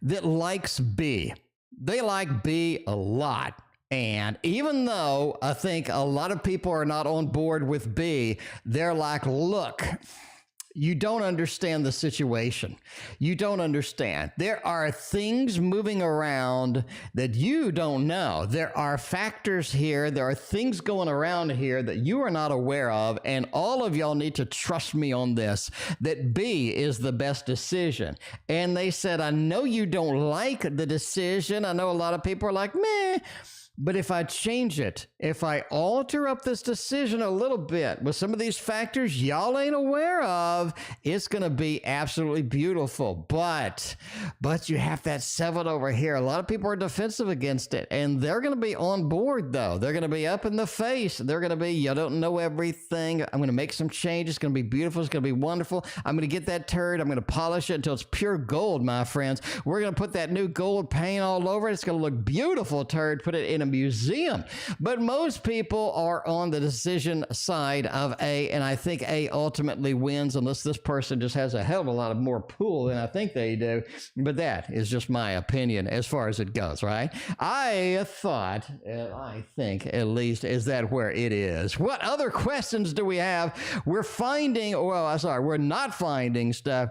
that likes B. They like B a lot. And even though I think a lot of people are not on board with B, they're like, look, you don't understand the situation. You don't understand. There are things moving around that you don't know. There are factors here. There are things going around here that you are not aware of. And all of y'all need to trust me on this, that B is the best decision. And they said, I know you don't like the decision. I know a lot of people are like, meh. But if I change it, if I alter up this decision a little bit with some of these factors y'all ain't aware of, it's going to be absolutely beautiful. But you have that 7 over here. A lot of people are defensive against it, and they're going to be on board, though. They're going to be up in the face. They're going to be, you don't know everything. I'm going to make some changes. It's going to be beautiful. It's going to be wonderful. I'm going to get that turd. I'm going to polish it until it's pure gold, my friends. We're going to put that new gold paint all over it. It's going to look beautiful, turd. Put it in a museum. But most people are on the decision side of A, and I think A ultimately wins unless this person just has a hell of a lot of more pull than I think they do. But that is just my opinion as far as it goes, right? I think at least, is that where it is. What other questions do we have? We're not finding stuff.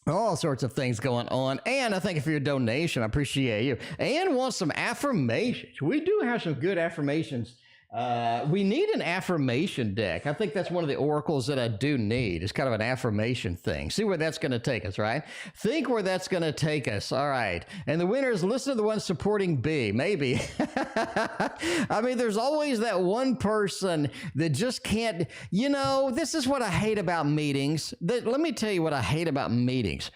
All sorts of things going on. And I thank you for your donation. I appreciate you. And want some affirmations. We do have some good affirmations. We need an affirmation deck. I think that's one of the oracles that I do need. It's kind of an affirmation thing. See where that's going to take us, right? Think where that's going to take us. All right. And the winner is listen to the one supporting B. Maybe. I mean, there's always that one person that just can't, you know, this is what I hate about meetings. Let me tell you what I hate about meetings.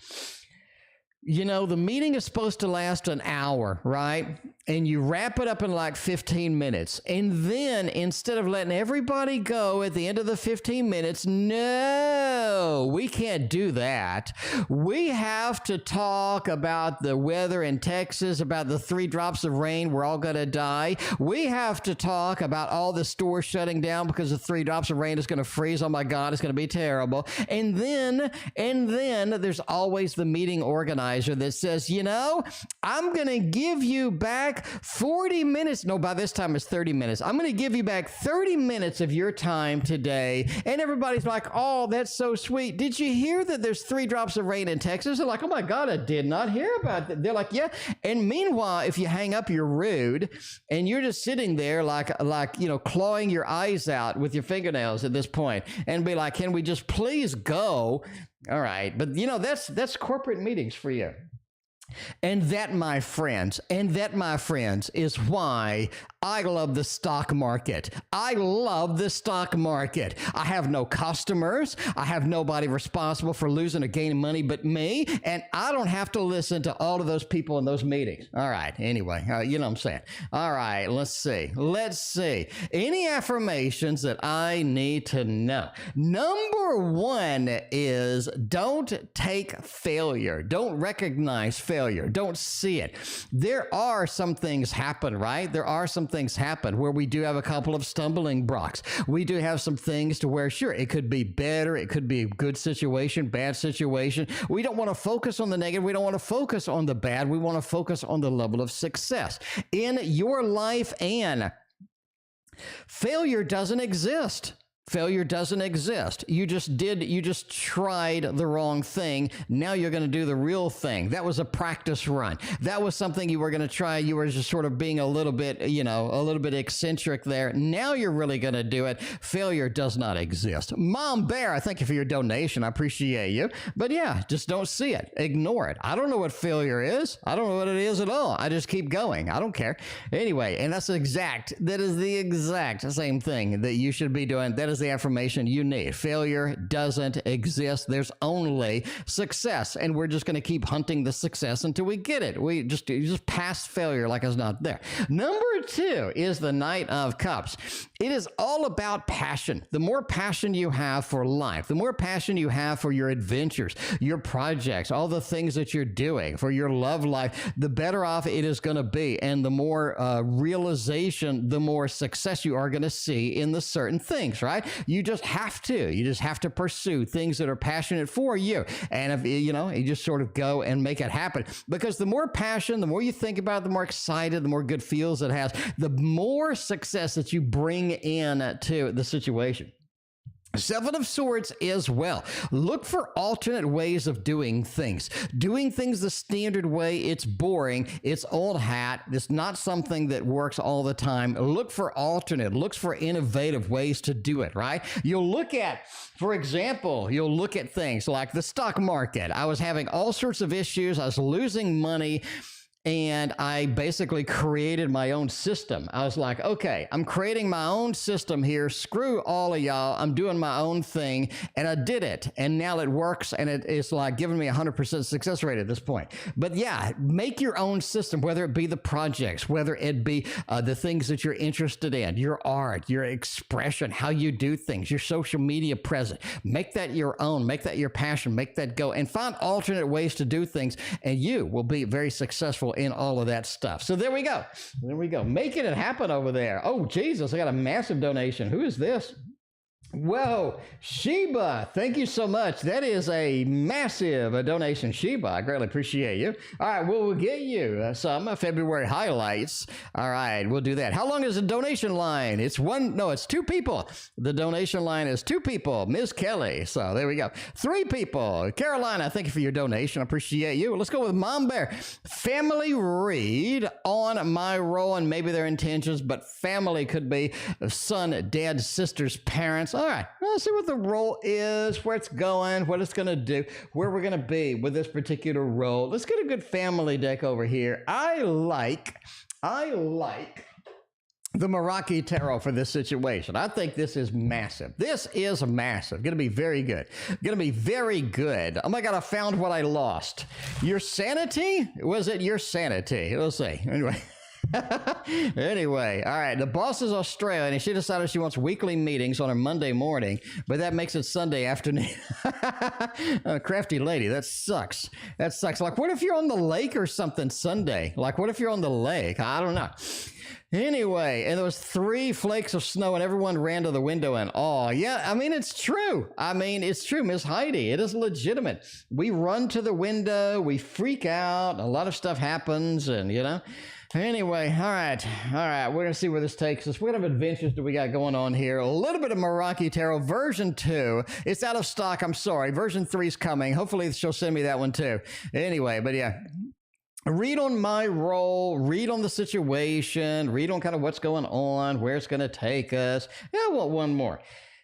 You know, the meeting is supposed to last an hour, right? And you wrap it up in like 15 minutes. And then instead of letting everybody go at the end of the 15 minutes, no, we can't do that. We have to talk about the weather in Texas, about the 3 drops of rain, we're all going to die. We have to talk about all the stores shutting down because the 3 drops of rain is going to freeze. Oh my God, it's going to be terrible. And then there's always the meeting organizer that says, you know, I'm going to give you back 40 minutes. No, by this time it's 30 minutes. I'm going to give you back 30 minutes of your time today. And everybody's like, oh, that's so sweet. Did you hear that there's 3 drops of rain in Texas? They're like, oh my God, I did not hear about that. They're like, yeah. And meanwhile, if you hang up, you're rude. And you're just sitting there like, you know, clawing your eyes out with your fingernails at this point and be like, can we just please go? All right. But you know, that's corporate meetings for you. And that, my friends, is why I love the stock market. I love the stock market. I have no customers. I have nobody responsible for losing or gaining money but me. And I don't have to listen to all of those people in those meetings. All right. Anyway, you know what I'm saying. All right. Let's see. Any affirmations that I need to know? Number 1 is don't take failure. Don't recognize failure. Don't see it. There are some things happen, right? There are some things happen where we do have a couple of stumbling blocks. We do have some things to where, sure, it could be better. It could be a good situation, bad situation. We don't want to focus on the negative. We don't want to focus on the bad. We want to focus on the level of success in your life. And failure doesn't exist. Failure doesn't exist. You just tried the wrong thing. Now you're going to do the real thing. That was a practice run. That was something you were going to try. You were just sort of being a little bit, you know, a little bit eccentric there. Now you're really going to do it. Failure does not exist. Mom Bear, I thank you for your donation. I appreciate you. But yeah, just don't see it. Ignore it. I don't know what failure is. I don't know what it is at all. I just keep going. I don't care. Anyway, and that is the exact same thing that you should be doing. That is the affirmation you need. Failure doesn't exist. There's only success, and we're just going to keep hunting the success until we get it. You just pass failure like it's not there. Number 2 is the Knight of Cups. It is all about passion. The more passion you have for life, the more passion you have for your adventures, your projects, all the things that you're doing for your love life, the better off it is going to be. And the more realization, the more success you are going to see in the certain things, right? You just have to pursue things that are passionate for you. And if you know, you just sort of go and make it happen, because the more passion, the more you think about it, the more excited, the more good feels it has, the more success that you bring in to the situation. 7 of Swords as well. Look for alternate ways of doing things. Doing things the standard way, it's boring. It's old hat. It's not something that works all the time. Look for alternate. Look for innovative ways to do it, right? You'll look at, for example, things like the stock market. I was having all sorts of issues. I was losing money. And I basically created my own system. I was like, okay, I'm creating my own system here. Screw all of y'all. I'm doing my own thing. And I did it. And now it works. And it's like giving me 100% success rate at this point. But yeah, make your own system, whether it be the projects, whether it be the things that you're interested in, your art, your expression, how you do things, your social media presence. Make that your own. Make that your passion. Make that go. And find alternate ways to do things. And you will be very successful in all of that stuff. So there we go. Making it happen over there. Oh, Jesus, I got a massive donation. Who is this? Whoa, Shiba, thank you so much. That is a massive donation, Shiba. I greatly appreciate you. All right, well, we'll get you some February highlights. All right, we'll do that. How long is the donation line? It's two people. The donation line is 2 people, Ms. Kelly. So there we go. 3 people. Carolina, thank you for your donation. I appreciate you. Let's go with Mom Bear. Family read on my role and maybe their intentions, but family could be son, dad, sisters, parents. All right, let's see what the role is, where it's going, what it's going to do, where we're going to be with this particular role. Let's get a good family deck over here. I like the Meraki Tarot for this situation. I think this is massive. This is massive. Going to be very good. Going to be very good. Oh my God, I found what I lost. Your sanity? Was it your sanity? Let's see. Anyway. Anyway, all right. The boss is Australian, and she decided she wants weekly meetings on a Monday morning, but that makes it Sunday afternoon. CraftyLady, that sucks. That sucks. Like, what if you're on the lake or something Sunday? Like, what if you're on the lake? I don't know. Anyway, and there was 3 flakes of snow, and everyone ran to the window in awe. Yeah, I mean, it's true. It's true, Miss Heidi. It is legitimate. We run to the window. We freak out. A lot of stuff happens, and, you know. Anyway, all right, we're going to see where this takes us. What kind of adventures do we got going on here? A little bit of Meraki Tarot, version 2. It's out of stock, I'm sorry. Version 3 is coming. Hopefully she'll send me that one too. Anyway, but yeah. Read on my role, read on the situation, read on kind of what's going on, where it's going to take us. Yeah, I want one more.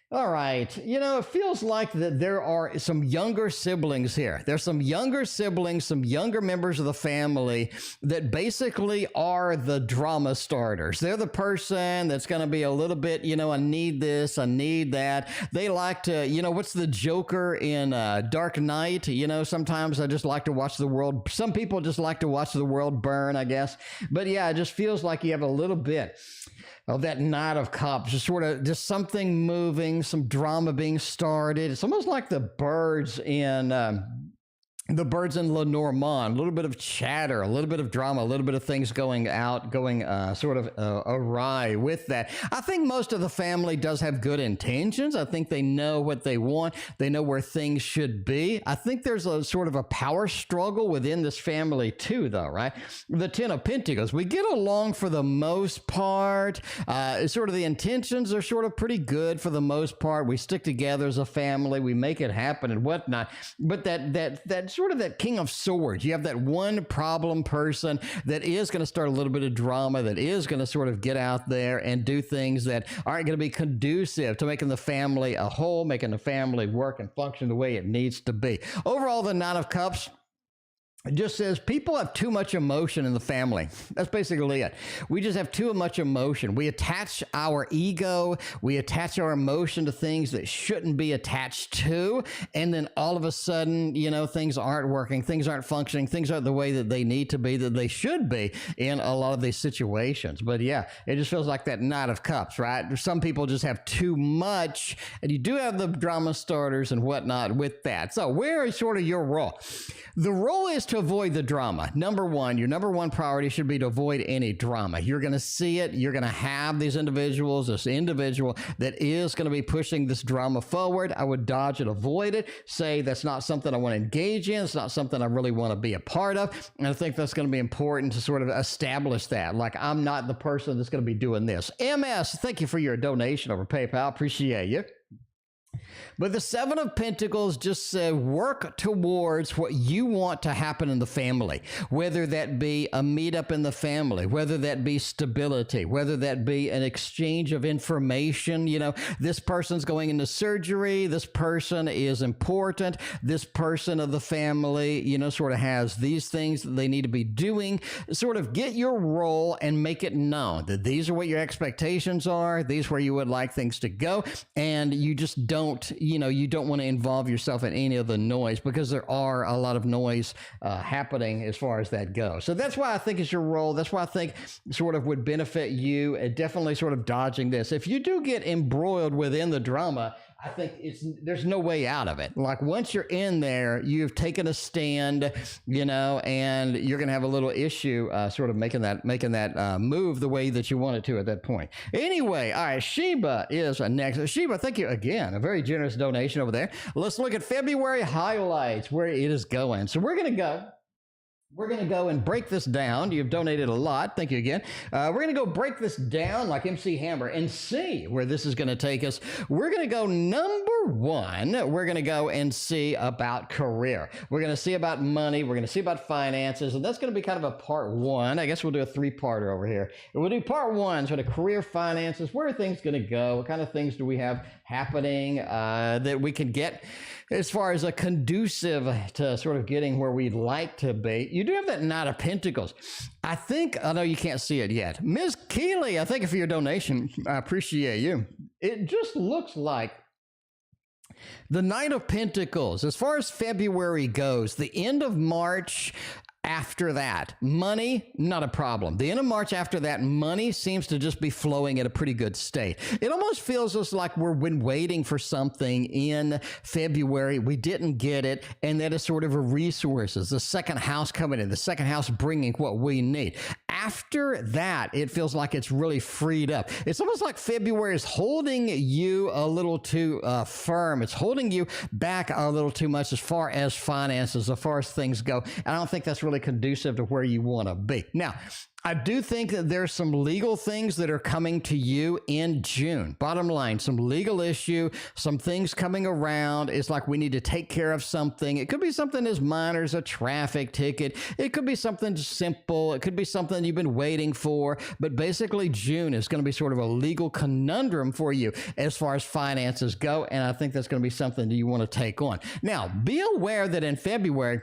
All right. You know, it feels like that there are some younger siblings here. There's some younger siblings, some younger members of the family that basically are the drama starters. They're the person that's going to be a little bit, you know, I need this, I need that. They like to, you know, what's the Joker in Dark Knight? You know, sometimes I just like to watch the world. Some people just like to watch the world burn, I guess. But yeah, it just feels like you have a little bit of that Knight of Cups, just something moving, some drama being started. It's almost like the birds in Lenormand, a little bit of chatter, a little bit of drama, a little bit of things going awry with that. I think most of the family does have good intentions. I think they know what they want. They know where things should be. I think there's a sort of a power struggle within this family too, though, right? The 10 of Pentacles, we get along for the most part. Sort of the intentions are sort of pretty good for the most part. We stick together as a family. We make it happen and whatnot. But that sort of that King of Swords. You have that one problem person that is going to start a little bit of drama, that is going to sort of get out there and do things that aren't going to be conducive to making the family a whole, making the family work and function the way it needs to be. Overall, the Nine of Cups, it just says people have too much emotion in the family. That's basically it. We just have too much emotion. We attach our ego, we attach our emotion to things that shouldn't be attached to, and then all of a sudden, you know, things aren't working, things aren't functioning, things aren't the way that they need to be, that they should be in a lot of these situations. But yeah, it just feels like that Knight of Cups, right? Some people just have too much, and you do have the drama starters and whatnot with that. So where is sort of your role? The role is to avoid the drama. Number one, your number one priority should be to avoid any drama. You're going to see it. You're going to have these individuals, this individual that is going to be pushing this drama forward. I would dodge it, avoid it, say that's not something I want to engage in. It's not something I really want to be a part of. And I think that's going to be important to sort of establish that. Like, I'm not the person that's going to be doing this. MS, thank you for your donation over PayPal. Appreciate you. But the Seven of Pentacles just said work towards what you want to happen in the family, whether that be a meetup in the family, whether that be stability, whether that be an exchange of information. You know, this person's going into surgery. This person is important. This person of the family, you know, sort of has these things that they need to be doing. Sort of get your role and make it known that these are what your expectations are. These are where you would like things to go. And you just don't, you know, you don't want to involve yourself in any of the noise, because there are a lot of noise happening as far as that goes. So that's why I think it's your role. That's why I think sort of would benefit you, definitely sort of dodging this. If you do get embroiled within the drama, I think there's no way out of it. Like once you're in there, you've taken a stand, you know, and you're going to have a little issue sort of making that move the way that you want it to at that point. Anyway, all right, Shiba is next. Shiba, thank you again. A very generous donation over there. Let's look at February highlights, where it is going. So we're going to go and break this down. You've donated a lot. Thank you again. We're going to go break this down like MC Hammer and see where this is going to take us. We're going to go number one. We're going to go and see about career. We're going to see about money. We're going to see about finances. And that's going to be kind of a part one. I guess we'll do a three-parter over here. And we'll do part one, sort of career, finances. Where are things going to go? What kind of things do we have happening that we can get as far as a conducive to sort of getting where we'd like to be? You do have that Knight of Pentacles. I know you can't see it yet. Ms. Keely, I thank you for your donation. I appreciate you. It just looks like the Knight of Pentacles, as far as February goes, the end of March. After that, money, not a problem. The end of March after that, money seems to just be flowing at a pretty good state. It almost feels just like we've been waiting for something in February. We didn't get it, and that is sort of a resources. The second house coming in, the second house bringing what we need. After that, it feels like it's really freed up. It's almost like February is holding you a little too firm. It's holding you back a little too much as far as finances, as far as things go. I don't think that's really conducive to where you want to be. Now, I do think that there's some legal things that are coming to you in June. Bottom line, some legal issue, some things coming around. It's like we need to take care of something. It could be something as minor as a traffic ticket. It could be something simple. It could be something you've been waiting for. But basically, June is going to be sort of a legal conundrum for you as far as finances go. And I think that's going to be something that you want to take on. Now, be aware that in February,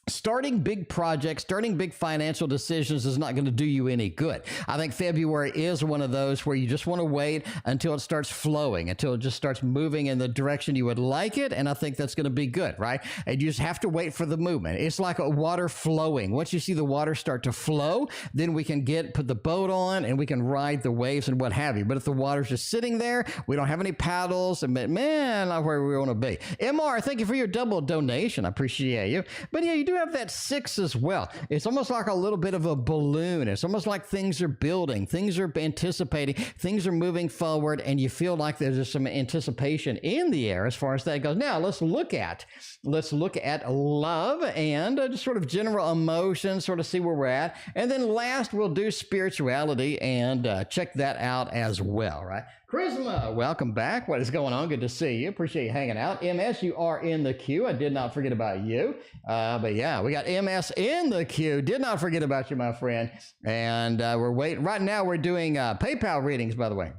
starting big projects, starting big financial decisions is not going to do you any good. I think February is one of those where you just want to wait until it starts flowing, until it just starts moving in the direction you would like it. And I think that's going to be good, right? And you just have to wait for the movement. It's like a water flowing. Once you see the water start to flow, then we can put the boat on and we can ride the waves and what have you. But if the water's just sitting there, we don't have any paddles, and man, not where we want to be. MR, thank you for your double donation. I appreciate you. But yeah, you do have that 6 as well. It's almost like a little bit of a balloon. It's almost like things are building, things are anticipating, things are moving forward, and you feel like there's some anticipation in the air as far as that goes. Now let's look at love and just sort of general emotions, sort of see where we're at. And then last, we'll do spirituality and check that out as well, right? Charisma, welcome back. What is going on? Good to see you. Appreciate you hanging out. MS, you are in the queue. I did not forget about you. But yeah, we got MS in the queue. Did not forget about you, my friend. And we're waiting. Right now, we're doing PayPal readings, by the way.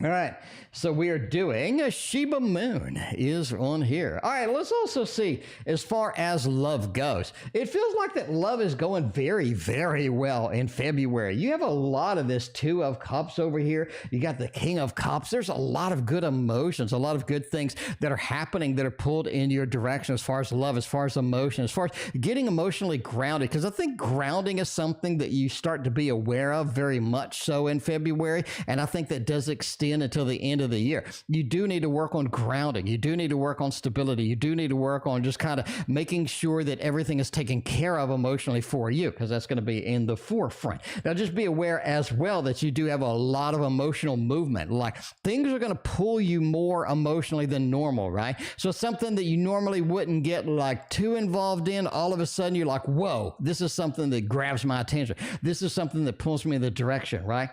All right, so we are doing a Shiba Moon is on here. All right, let's also see as far as love goes. It feels like that love is going very, very well in February. You have a lot of this 2 of Cups over here. You got the King of Cups. There's a lot of good emotions, a lot of good things that are happening that are pulled in your direction as far as love, as far as emotion, as far as getting emotionally grounded. Because I think grounding is something that you start to be aware of very much so in February. And I think that does extend until the end of the year. You do need to work on grounding. You do need to work on stability. You do need to work on just kind of making sure that everything is taken care of emotionally for you, because that's going to be in the forefront. Now, just be aware as well that you do have a lot of emotional movement. Like things are going to pull you more emotionally than normal, right? So something that you normally wouldn't get like too involved in, all of a sudden you're like, whoa, this is something that grabs my attention. This is something that pulls me in the direction, right?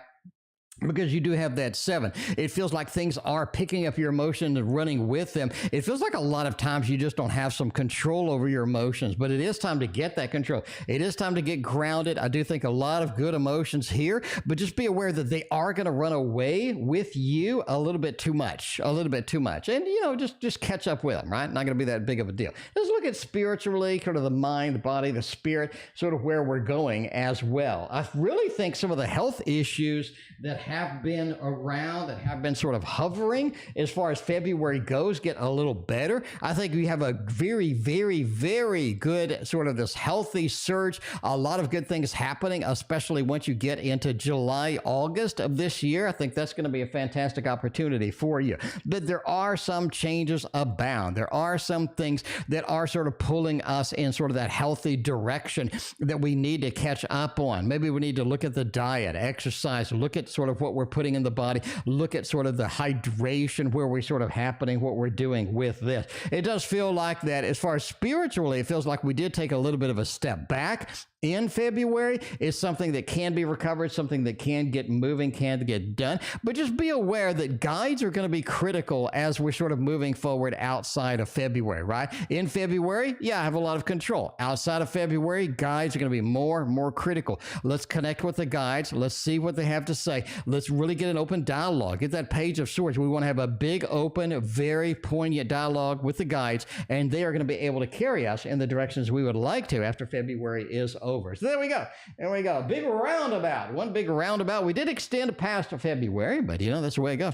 Because you do have that 7. It feels like things are picking up your emotions and running with them. It feels like a lot of times you just don't have some control over your emotions, but it is time to get that control. It is time to get grounded. I do think a lot of good emotions here, but just be aware that they are going to run away with you a little bit too much, And, you know, just catch up with them, right? Not going to be that big of a deal. Let's look at spiritually, kind of the mind, the body, the spirit, sort of where we're going as well. I really think some of the health issues that have been around, that have been sort of hovering as far as February goes, get a little better. I think we have a very, very, very good sort of this healthy surge. A lot of good things happening, especially once you get into July, August of this year. I think that's going to be a fantastic opportunity for you. But there are some changes abound. There are some things that are sort of pulling us in sort of that healthy direction that we need to catch up on. Maybe we need to look at the diet, exercise, look at sort of what we're putting in the body, look at sort of the hydration, where we're sort of happening, what we're doing with this. It does feel like that as far as spiritually, it feels like we did take a little bit of a step back in February. Is something that can be recovered, something that can get moving, can get done. But just be aware that guides are going to be critical as we're sort of moving forward outside of February, right? In February, yeah, I have a lot of control. Outside of February, guides are going to be more critical. Let's connect with the guides. Let's see what they have to say. Let's really get an open dialogue. Get that page of swords. We want to have a big, open, very poignant dialogue with the guides, and they are going to be able to carry us in the directions we would like to after February is over. So there we go. There we go. Big roundabout. One big roundabout. We did extend past February, but you know, that's the way it goes.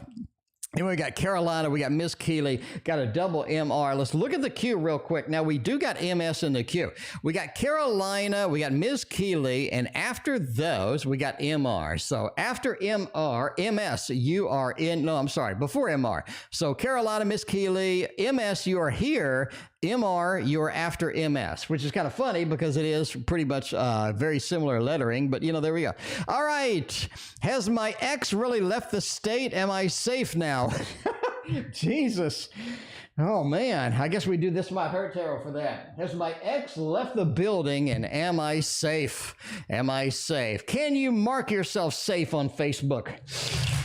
And we got Carolina, we got Miss Keely, got a double MR. Let's look at the queue real quick. Now, we do got MS in the queue. We got Carolina, we got Miss Keely, and after those, we got MR. So after MR, MS, you are in, no, I'm sorry, before MR. So Carolina, Miss Keely, MS, you are here. MR, you're after MS, which is kind of funny because it is pretty much very similar lettering, but you know, there we go. All right. Has my ex really left the state? Am I safe now? Jesus. Oh, man. I guess we do This Might Hurt Tarot for that. Has my ex left the building, and am I safe? Am I safe? Can you mark yourself safe on Facebook?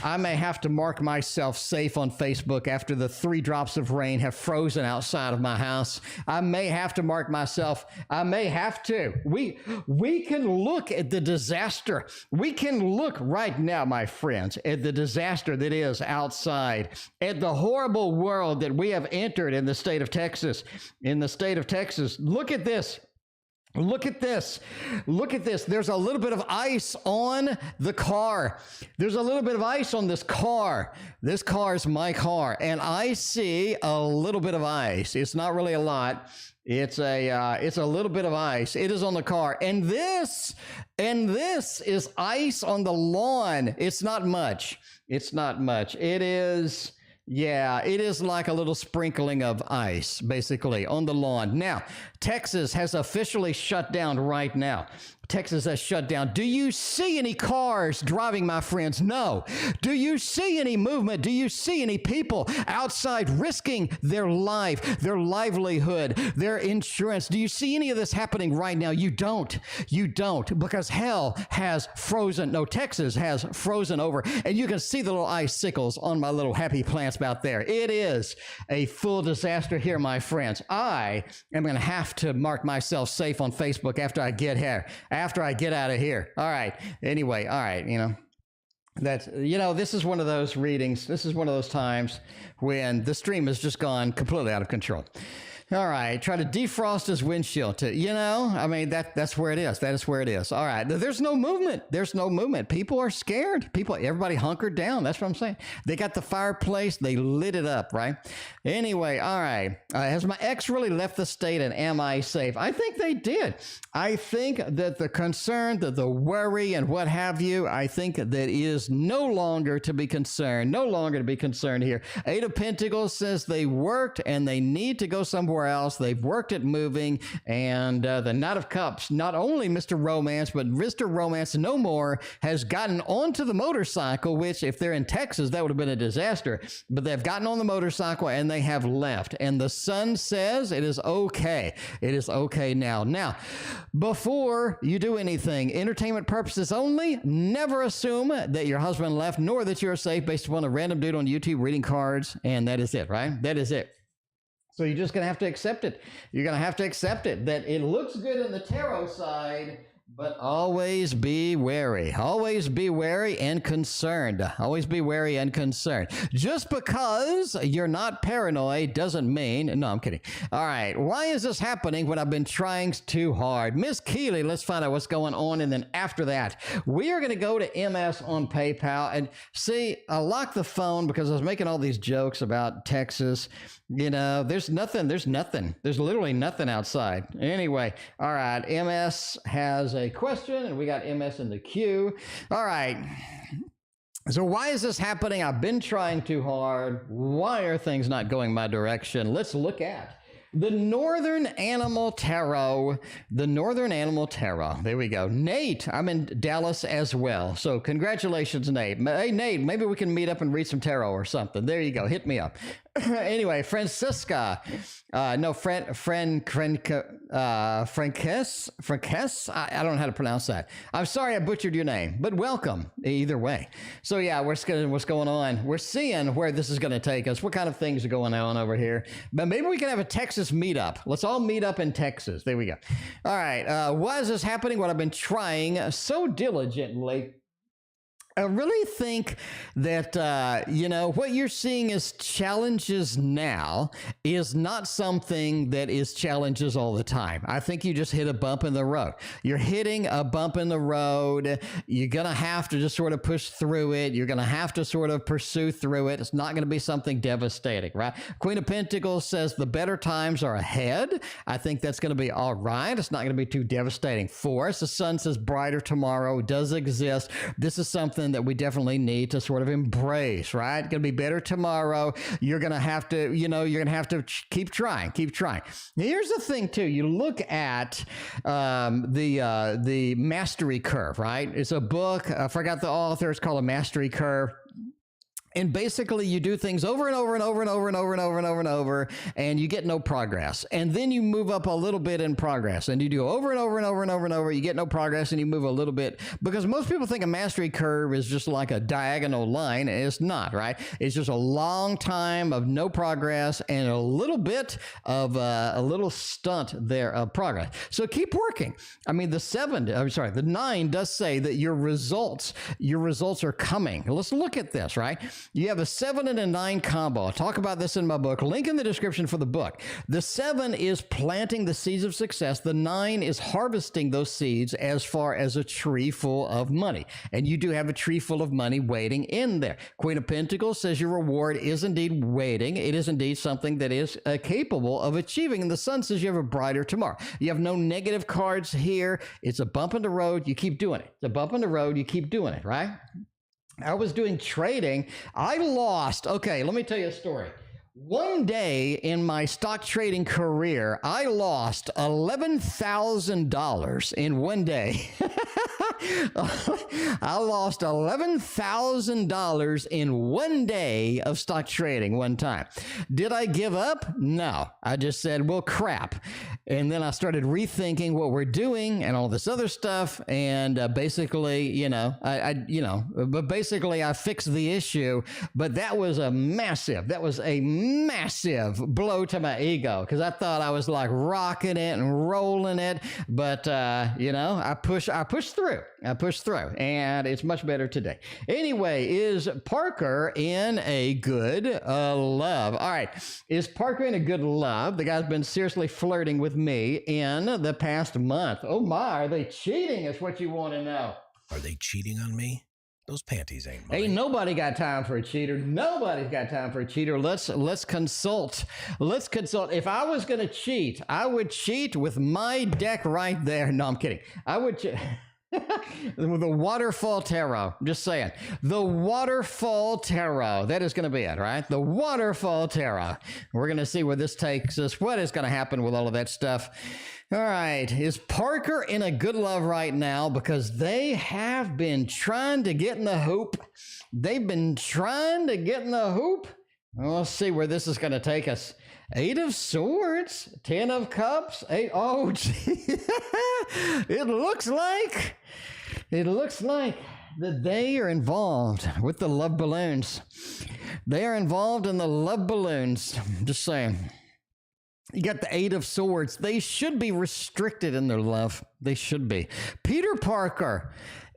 I may have to mark myself safe on Facebook after the 3 drops of rain have frozen outside of my house. I may have to mark myself. I may have to. We can look at the disaster. We can look right now, my friends, at the disaster that is outside, at the horrible world that we have entered in the state of Texas. In the state of Texas, look at this. Look at this. Look at this. There's a little bit of ice on the car. There's a little bit of ice on this car. This car is my car, and I see a little bit of ice. It's not really a lot. It's a little bit of ice. It is on the car, and this is ice on the lawn. It's not much. It's not much. It is. Yeah, it is like a little sprinkling of ice, basically, on the lawn. Now, Texas has officially shut down right now. Texas has shut down. Do you see any cars driving, my friends? No. Do you see any movement? Do you see any people outside risking their life, their livelihood, their insurance? Do you see any of this happening right now? You don't. You don't, because hell has frozen. No, Texas has frozen over, and you can see the little icicles on my little happy plants out there. It is a full disaster here, my friends. I am going to have to mark myself safe on Facebook after I get here. After I get out of here. All right. Anyway, all right, you know, that's, you know, this is one of those readings. This is one of those times when the stream has just gone completely out of control. All right, try to defrost his windshield. You know, I mean, that's where it is. That is where it is. All right, there's no movement. There's no movement. People are scared. Everybody hunkered down. That's what I'm saying. They got the fireplace. They lit it up, right? Anyway, all right. Has my ex really left the state, and am I safe? I think they did. I think that the concern, that the worry and what have you, I think that is no longer to be concerned. No longer to be concerned here. 8 of Pentacles says they worked and they need to go somewhere else. They've worked at moving, and the Knight of Cups, not only Mr. Romance, but Mr. Romance no more, has gotten onto the motorcycle, which if they're in Texas, that would have been a disaster, but they've gotten on the motorcycle and they have left, and the sun says it is okay. It is okay now. Now, before you do anything, entertainment purposes only, never assume that your husband left, nor that you're safe based upon a random dude on YouTube reading cards, and that is it, right? That is it. So you're just going to have to accept it. You're going to have to accept it, that it looks good in the tarot side, But always be wary. Always be wary and concerned. Always be wary and concerned. Just because you're not paranoid doesn't mean... No, I'm kidding. All right. Why is this happening when I've been trying too hard? Miss Keely, let's find out what's going on. And then after that, we are going to go to MS on PayPal. And see, I locked the phone because I was making all these jokes about Texas. You know, there's nothing. There's literally nothing outside. Anyway, all right. MS has a question, and we got MS in the queue. All right. So why is this happening? I've been trying too hard. Why are things not going my direction? Let's look at the Northern Animal Tarot. The Northern Animal Tarot. There we go. Nate, I'm in Dallas as well. So congratulations, Nate. Hey, Nate, maybe we can meet up and read some tarot or something. There you go. Hit me up. Anyway, Francisca. Frankes. I don't know how to pronounce that. I'm sorry I butchered your name, but welcome either way. So yeah, what's going on? We're seeing where this is going to take us. What kind of things are going on over here? But maybe we can have a Texas meetup. Let's all meet up in Texas. There we go. All right. Why is this happening? What I've been trying so diligently. I really think that, what you're seeing as challenges now is not something that is challenges all the time. I think you just hit a bump in the road. You're hitting a bump in the road. You're going to have to just sort of push through it. You're going to have to sort of pursue through it. It's not going to be something devastating, right? Queen of Pentacles says the better times are ahead. I think that's going to be all right. It's not going to be too devastating for us. The Sun says brighter tomorrow does exist. This is something that we definitely need to sort of embrace, right? Going to be better tomorrow. You're going to have to, keep trying. Here's the thing too. You look at the mastery curve, right? It's a book. I forgot the author. It's called A Mastery Curve. And basically, you do things over and over and over and over and over and over and over and over, and you get no progress. And then you move up a little bit in progress, and you do over and over and over and over and over. You get no progress, and you move a little bit. Because most people think a mastery curve is just like a diagonal line, and it's not, right? It's just a long time of no progress and a little bit of a little stunt there of progress. So keep working. I mean, the 9 does say that your results are coming. Let's look at this, right? You have a 7 and a 9 combo. I'll talk about this in my book. Link in the description for the book. The 7 is planting the seeds of success. The 9 is harvesting those seeds as far as a tree full of money. And you do have a tree full of money waiting in there. Queen of Pentacles says your reward is indeed waiting. It is indeed something that is capable of achieving. And the Sun says you have a brighter tomorrow. You have no negative cards here. It's a bump in the road. You keep doing it. It's a bump in the road. You keep doing it, right? I was doing trading. I lost. Okay, let me tell you a story. One day in my stock trading career, I lost $11,000 in one day. I lost $11,000 in one day of stock trading one time. Did I give up? No. I just said, well, crap. And then I started rethinking what we're doing and all this other stuff. And basically, I fixed the issue. But that was a massive blow to my ego because I thought I was like rocking it and rolling it. But, I pushed through. And it's much better today. Anyway, is Parker in a good love? All right. Is Parker in a good love? The guy's been seriously flirting with me in the past month. Oh my, are they cheating is what you want to know. Are they cheating on me? Those panties ain't mine. Ain't nobody got time for a cheater. Nobody's got time for a cheater. Let's consult. If I was going to cheat, I would cheat with my deck right there. No, I'm kidding. I would the Waterfall Tarot. I'm just saying. The Waterfall Tarot. That is going to be it, right? The Waterfall Tarot. We're going to see where this takes us. What is going to happen with all of that stuff? All right. Is Parker in a good love right now? Because they have been trying to get in the hoop. They've been trying to get in the hoop. Well, let's see where this is going to take us. 8 of Swords, 10 of Cups, 8. Oh, gee. It looks like that they are involved with the love balloons. They are involved in the love balloons. Just saying. You got the Eight of Swords. They should be restricted in their love. They should be. Peter Parker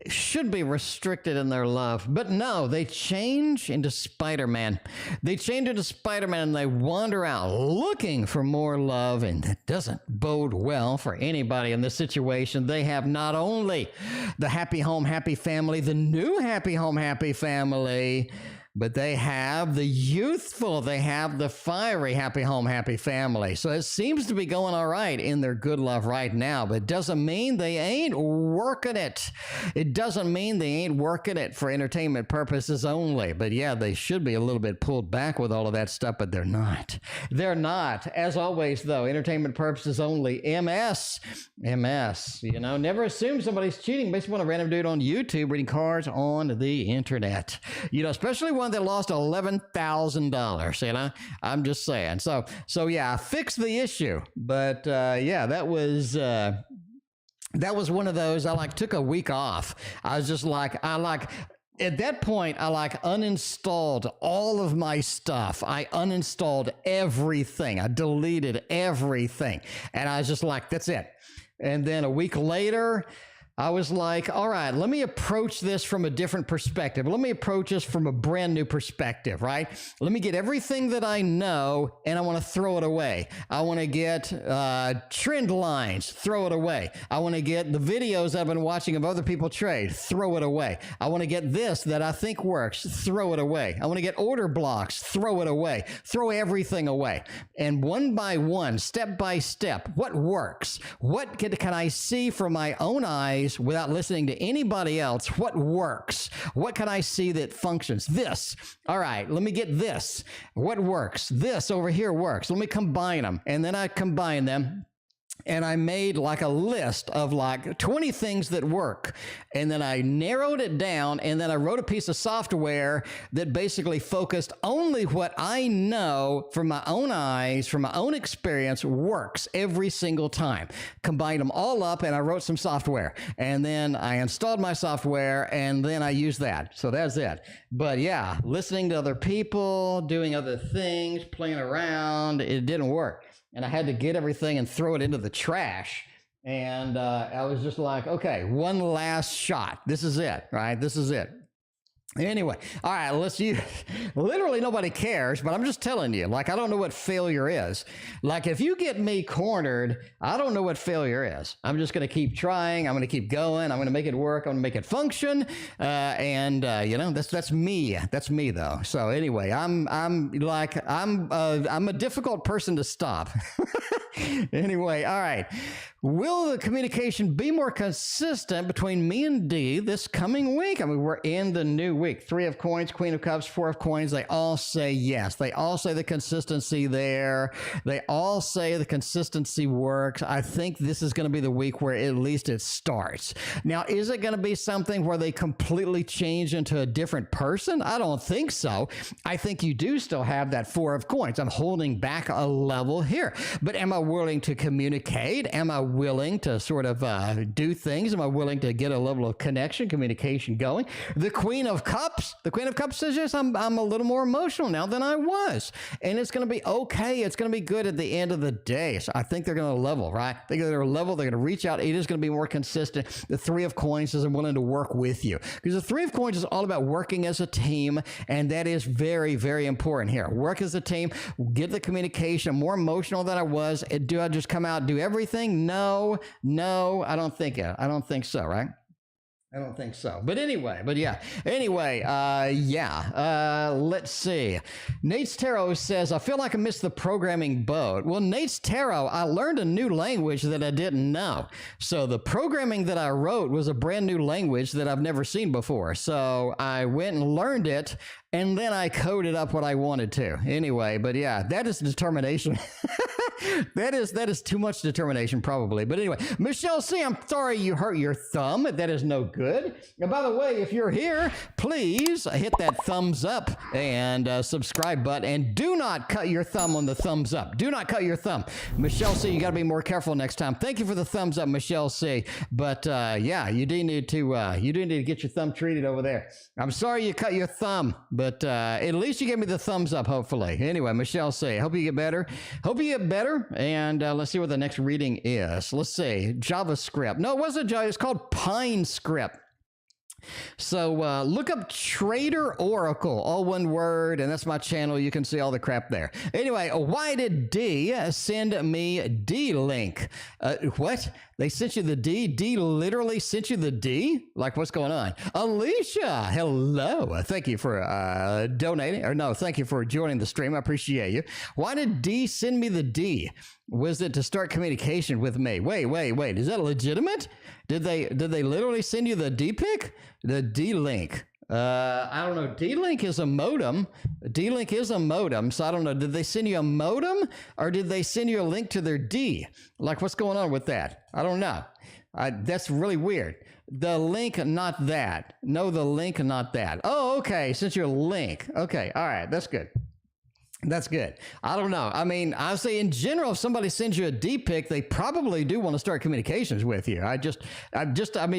should be restricted in their love. But no, they change into Spider-Man. They change into Spider-Man and they wander out looking for more love, and that doesn't bode well for anybody in this situation. They have not only the happy home, happy family, the new happy home, happy family, but they have the youthful, they have the fiery happy home, happy family. So it seems to be going all right in their good love right now, but it doesn't mean they ain't working it. It doesn't mean they ain't working it for entertainment purposes only. But yeah, they should be a little bit pulled back with all of that stuff, but they're not. They're not. As always, though, entertainment purposes only. MS. You know, never assume somebody's cheating based on a random dude on YouTube reading cards on the internet. You know, especially one that lost $11,000, you know? I'm just saying. So yeah, fix the issue. But yeah, that was one of those. I took a week off. I was just at that point, I uninstalled all of my stuff. I uninstalled everything. I deleted everything. And I was just like, that's it. And then a week later, I was like, all right, let me approach this from a different perspective. Let me approach this from a brand new perspective, right? Let me get everything that I know, and I want to throw it away. I want to get trend lines, throw it away. I want to get the videos I've been watching of other people trade, throw it away. I want to get this that I think works, throw it away. I want to get order blocks, throw it away. Throw everything away. And one by one, step by step, what works? What can I see from my own eyes without listening to anybody else? What works? What can I see that functions? This. All right, let me get this. What works? This over here works. Let me combine them. And then I combine them. And I made a list of 20 things that work. And then I narrowed it down, and then I wrote a piece of software that basically focused only what I know from my own eyes, from my own experience, works every single time. Combined them all up, and I wrote some software. And then I installed my software, and then I used that. So that's it. But yeah, listening to other people, doing other things, playing around, it didn't work. And I had to get everything and throw it into the trash. And I was just like, okay, one last shot. This is it, right? This is it. Anyway, all right, literally nobody cares, but I'm just telling you, I don't know what failure is. If you get me cornered, I don't know what failure is. I'm just going to keep trying. I'm going to keep going. I'm going to make it work. I'm going to make it function. You know, that's me. That's me though. So anyway, I'm a difficult person to stop. Anyway, all right. Will the communication be more consistent between me and Dee this coming week? I mean, we're in the new week. 3 of Coins, Queen of Cups, 4 of Coins. They all say yes. They all say the consistency there. They all say the consistency works. I think this is going to be the week where at least it starts. Now, is it going to be something where they completely change into a different person? I don't think so. I think you do still have that 4 of Coins. I'm holding back a level here. But am I willing to communicate? Am I willing to sort of do things? Am I willing to get a level of connection, communication going? The Queen of Cups says, yes, I'm a little more emotional now than I was. And it's going to be okay. It's going to be good at the end of the day. So I think they're going to level, right? They're going to level. They're going to reach out. It is going to be more consistent. The 3 of Coins says, I'm willing to work with you. Because the 3 of Coins is all about working as a team. And that is very, very important here. Work as a team. Get the communication. I'm more emotional than I was. Do I just come out and do everything? No, I don't think so, right? I don't think so. But anyway, let's see. Nate's Tarot says, I feel like I missed the programming boat. Well, Nate's Tarot, I learned a new language that I didn't know. So the programming that I wrote was a brand new language that I've never seen before. So I went and learned it, and then I coded up what I wanted to. Anyway, but yeah, that is determination. That is too much determination, probably. But anyway, Michelle C., I'm sorry you hurt your thumb. That is no good. And by the way, if you're here, please hit that thumbs up and subscribe button. And do not cut your thumb on the thumbs up. Do not cut your thumb. Michelle C., you got to be more careful next time. Thank you for the thumbs up, Michelle C. But yeah, you do need to get your thumb treated over there. I'm sorry you cut your thumb, but at least you gave me the thumbs up, hopefully. Anyway, Michelle C, hope you get better. Hope you get better, and let's see what the next reading is. Let's see, JavaScript. No, it wasn't Java, it's called Pine Script. So look up TarotOracle, all one word, and that's my channel. You can see all the crap there. Anyway, why did D send me D link? What? They sent you the D? D literally sent you the D? Like, what's going on? Alicia, hello. Thank you for donating, or no, thank you for joining the stream. I appreciate you. Why did D send me the D? Was it to start communication with me? Wait. Is that legitimate? Did they literally send you the D pic? The D link? I don't know. D-Link is a modem. D-Link is a modem, so I don't know. Did they send you a modem, or did they send you a link to their D? Like, what's going on with that? I don't know. That's really weird. The link, not that. No, the link, not that. Oh, okay. Sent you a link. Okay. All right. That's good. That's good. I don't know. I mean, I would say in general, if somebody sends you a D pic, they probably do want to start communications with you. I mean,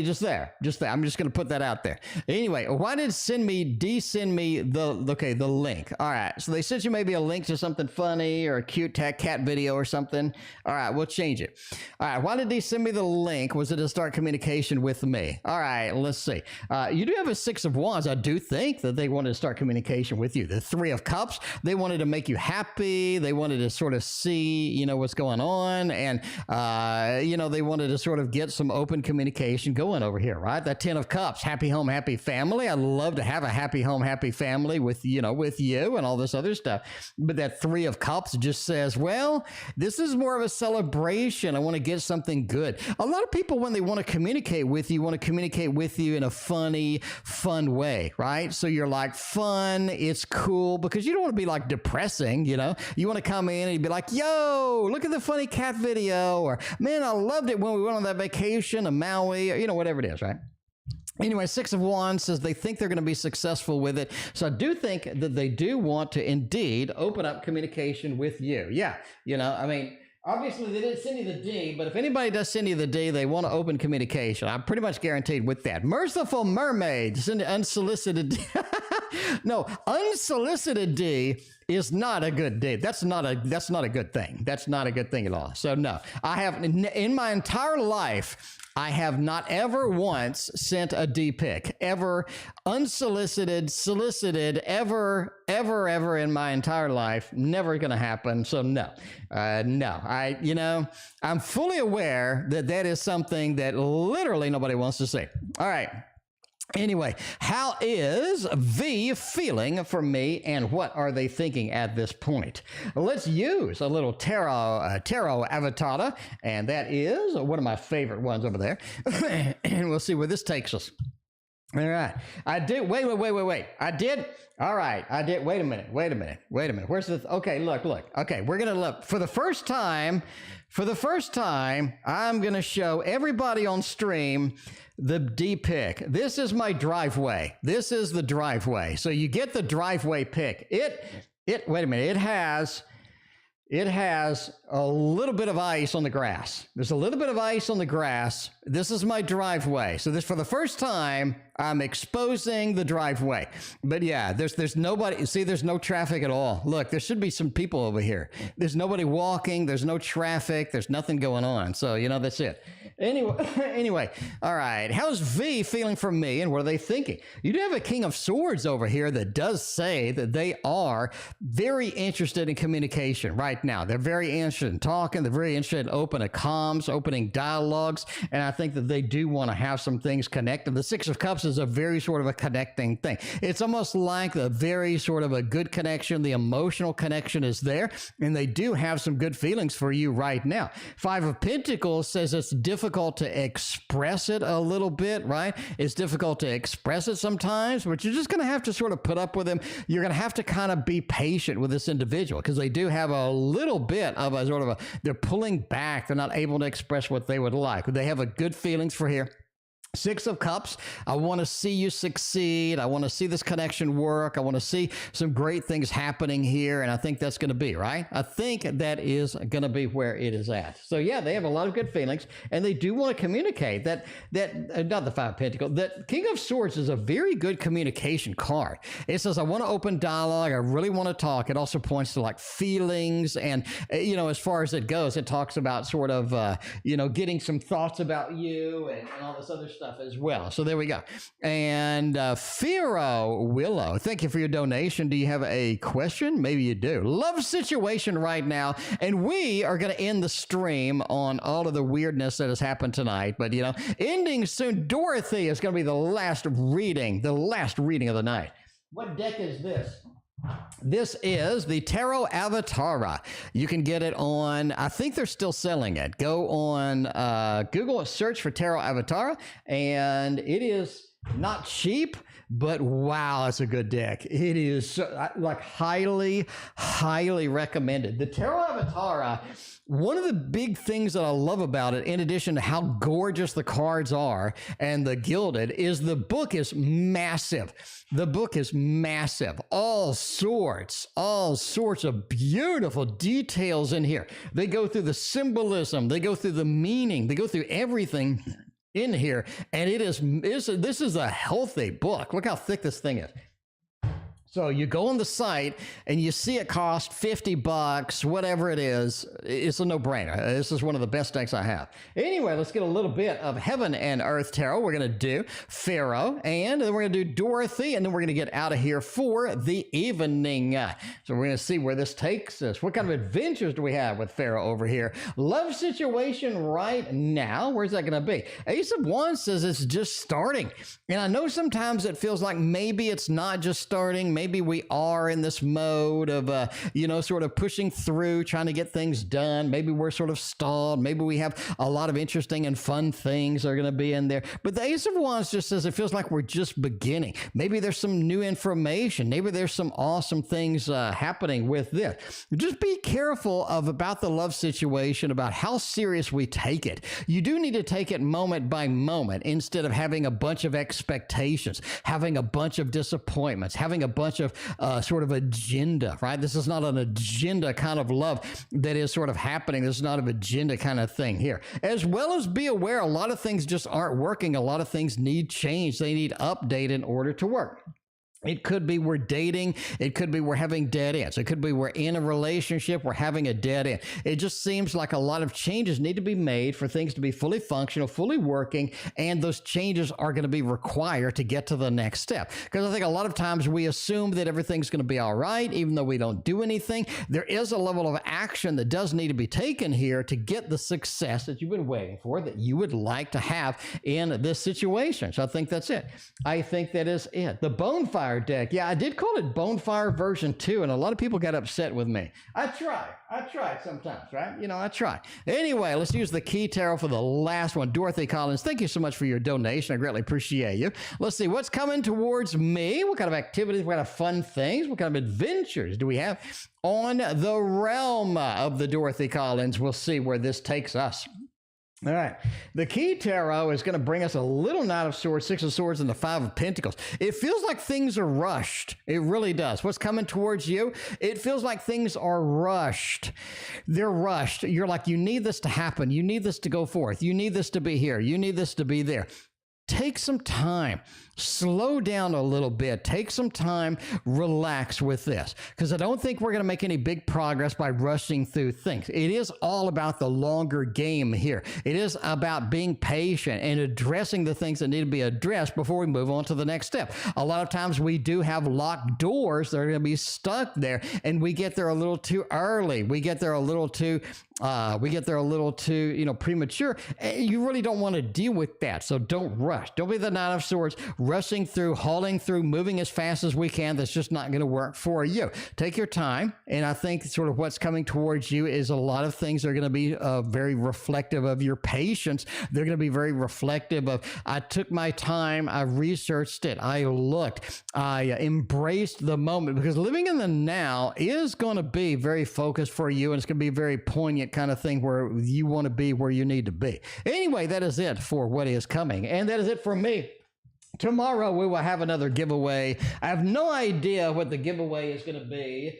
just there. I'm just going to put that out there. Anyway, why did send me the link? All right. So they sent you maybe a link to something funny or a cute cat video or something. All right. We'll change it. All right. Why did they send me the link? Was it to start communication with me? All right. Let's see. You do have a 6 of Wands. I do think that they wanted to start communication with you. The 3 of Cups, they wanted to make you happy. They wanted to sort of see, what's going on. And, they wanted to sort of get some open communication going over here, right? That 10 of Cups, happy home, happy family. I'd love to have a happy home, happy family with you and all this other stuff. But that 3 of Cups just says, well, this is more of a celebration. I want to get something good. A lot of people, when they want to communicate with you, want to communicate with you in a funny, fun way, right? So you're like, fun, it's cool, because you don't want to be like depressing, you want to come in and you'd be like, yo, look at the funny cat video, or man, I loved it when we went on that vacation to Maui, or whatever it is, right? Anyway, 6 of Wands says they think they're going to be successful with it. So I do think that they do want to indeed open up communication with you. Yeah. I mean, obviously they didn't send you the D, but if anybody does send you the D, they want to open communication. I'm pretty much guaranteed with that. Merciful Mermaid, send unsolicited D. No, unsolicited D is not a good D. That's not a good thing. That's not a good thing at all. So no, I have in my entire life, I have not ever once sent a D pic, ever, unsolicited, solicited, ever in my entire life. Never going to happen. So no. I'm fully aware that is something that literally nobody wants to see. All right. Anyway, how is V feeling for me, and what are they thinking at this point? Let's use a little tarot avatar, and that is one of my favorite ones over there. And we'll see where this takes us. All right. I did. Wait. I did. All right. I did. Wait a minute. Where's the? Okay. Look. Okay. We're going to look for the first time. I'm going to show everybody on stream the D pic. This is my driveway. This is the driveway. So you get the driveway pic. Wait a minute. It has a little bit of ice on the grass. There's a little bit of ice on the grass. This is my driveway. So this, for the first time, I'm exposing the driveway. But yeah, there's nobody. See, there's no traffic at all. Look, there should be some people over here. There's nobody walking. There's no traffic. There's nothing going on. So, that's it. Anyway, all right. How's V feeling for me, and what are they thinking? You do have a King of Swords over here that does say that they are very interested in communication right now. They're very interested in talking. They're very interested in opening comms, opening dialogues, and I think that they do want to have some things connected. The 6 of Cups is a very sort of a connecting thing. It's almost like a very sort of a good connection. The emotional connection is there, and they do have some good feelings for you right now. 5 of Pentacles says it's difficult to express it a little bit, right? It's difficult to express it sometimes, but you're just going to have to sort of put up with them. You're going to have to kind of be patient with this individual, because they do have a little bit of a sort of they're pulling back. They're not able to express what they would like. They have a good feelings for here. Six of Cups, I want to see you succeed. I want to see this connection work. I want to see some great things happening here. And I think that's going to be, right? I think that is going to be where it is at. So yeah, they have a lot of good feelings and they do want to communicate that not the Five of Pentacles, that King of Swords is a very good communication card. It says, I want to open dialogue. I really want to talk. It also points to like feelings and, you know, as far as it goes, it talks about sort of, you know, getting some thoughts about you and all this other stuff as well. So there we go. And Fero Willow, thank you for your donation. Do you have a question? Maybe you do. Love situation right now. And we are going to end the stream on all of the weirdness that has happened tonight. But, you know, ending soon. Dorothy is going to be the last reading of the night. What deck is this? This is the Tarot Avatara. You can get it on, I think they're still selling it. Go on Google, search for Tarot Avatara, and it is not cheap, but wow, it's a good deck. It is like highly, highly recommended. The Tarot Avatara, one of the big things that I love about it, in addition to how gorgeous the cards are and the gilded, is the book is massive. The book is massive. All sorts of beautiful details in here. They go through the symbolism. They go through the meaning. They go through everything in here. And this is a healthy book. Look how thick this thing is. So you go on the site and you see it cost $50, whatever it is. It's a no-brainer. This is one of the best decks I have. Anyway, let's get a little bit of Heaven and Earth Tarot. We're going to do Fero, and then we're going to do Dorothy, and then we're going to get out of here for the evening. So we're going to see where this takes us. What kind of adventures do we have with Fero over here? Love situation right now. Where's that going to be? Ace of Wands says it's just starting. And I know sometimes it feels like maybe it's not just starting. Maybe we are in this mode of, you know, sort of pushing through, trying to get things done. Maybe we're sort of stalled. Maybe we have a lot of interesting and fun things that are going to be in there. But the Ace of Wands just says it feels like we're just beginning. Maybe there's some new information. Maybe there's some awesome things happening with this. Just be careful about the love situation, about how serious we take it. You do need to take it moment by moment instead of having a bunch of expectations, having a bunch of disappointments, having a bunch of sort of agenda, right? This is not an agenda kind of love that is sort of happening. This is not an agenda kind of thing here. As well as be aware, a lot of things just aren't working. A lot of things need change. They need update in order to work. It could be we're dating. It could be we're having dead ends. It could be we're in a relationship. We're having a dead end. It just seems like a lot of changes need to be made for things to be fully functional, fully working, and those changes are going to be required to get to the next step. Because I think a lot of times we assume that everything's going to be all right, even though we don't do anything. There is a level of action that does need to be taken here to get the success that you've been waiting for, that you would like to have in this situation. So I think that's it. I think that is it. The Bonefire deck. Yeah, I did call it Bonefire version 2, and a lot of people got upset with me. I try sometimes, right? You know, I try. Anyway, let's use the Key Tarot for the last one. Dorothy Collins, thank you so much for your donation. I greatly appreciate you. Let's see what's coming towards me. What kind of activities, what kind of fun things, what kind of adventures do we have on the realm of the Dorothy Collins? We'll see where this takes us. All right. The Key Tarot is going to bring us a little Knight of Swords, Six of Swords, and the Five of Pentacles. It feels like things are rushed. It really does. What's coming towards you? It feels like things are rushed. They're rushed. You're like, you need this to happen. You need this to go forth. You need this to be here. You need this to be there. Take some time. Slow down a little bit. Take some time. Relax with this. Because I don't think we're going to make any big progress by rushing through things. It is all about the longer game here. It is about being patient and addressing the things that need to be addressed before we move on to the next step. A lot of times we do have locked doors that are going to be stuck there, and we get there a little too early. We get there a little too premature. You really don't want to deal with that. So don't rush. Don't be the Knight of Swords rushing through, hauling through, moving as fast as we can. That's just not going to work for you. Take your time. And I think sort of what's coming towards you is a lot of things are going to be very reflective of your patience. They're going to be very reflective of, I took my time, I researched it, I looked, I embraced the moment, because living in the now is going to be very focused for you, and it's going to be a very poignant kind of thing where you want to be where you need to be. Anyway, that is it for what is coming. And that is it it for me. Tomorrow we will have another giveaway. I have no idea what the giveaway is going to be.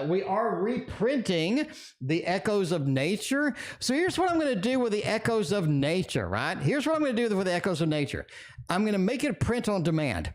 We are reprinting the Echoes of Nature. So here's what I'm going to do with the Echoes of Nature, right? Here's what I'm going to do with the Echoes of Nature. I'm going to make it print on demand.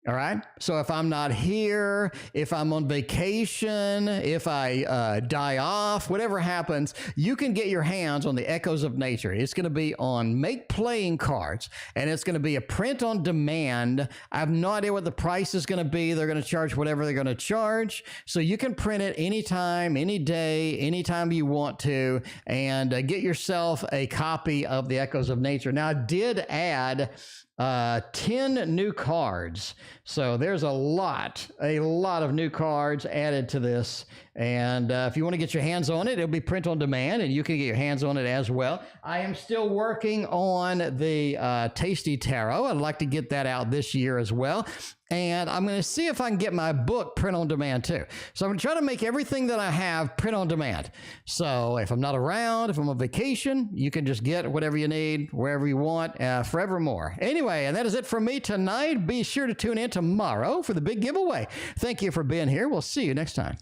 All right. So if I'm not here, if I'm on vacation, if I die off, whatever happens, you can get your hands on the Echoes of Nature. It's going to be on make playing cards, and it's going to be a print on demand. I have no idea what the price is going to be. They're going to charge whatever they're going to charge. So you can print it anytime, any day, anytime you want to, and get yourself a copy of the Echoes of Nature. Now, I did add 10 new cards. So there's a lot of new cards added to this. And if you want to get your hands on it, it'll be print on demand, and you can get your hands on it as well. I am still working on the Tasty Tarot. I'd like to get that out this year as well. And I'm going to see if I can get my book print on demand too. So I'm going to try to make everything that I have print on demand. So if I'm not around, if I'm on vacation, you can just get whatever you need, wherever you want, forevermore. Anyway, and that is it for me tonight. Be sure to tune in tomorrow for the big giveaway. Thank you for being here. We'll see you next time.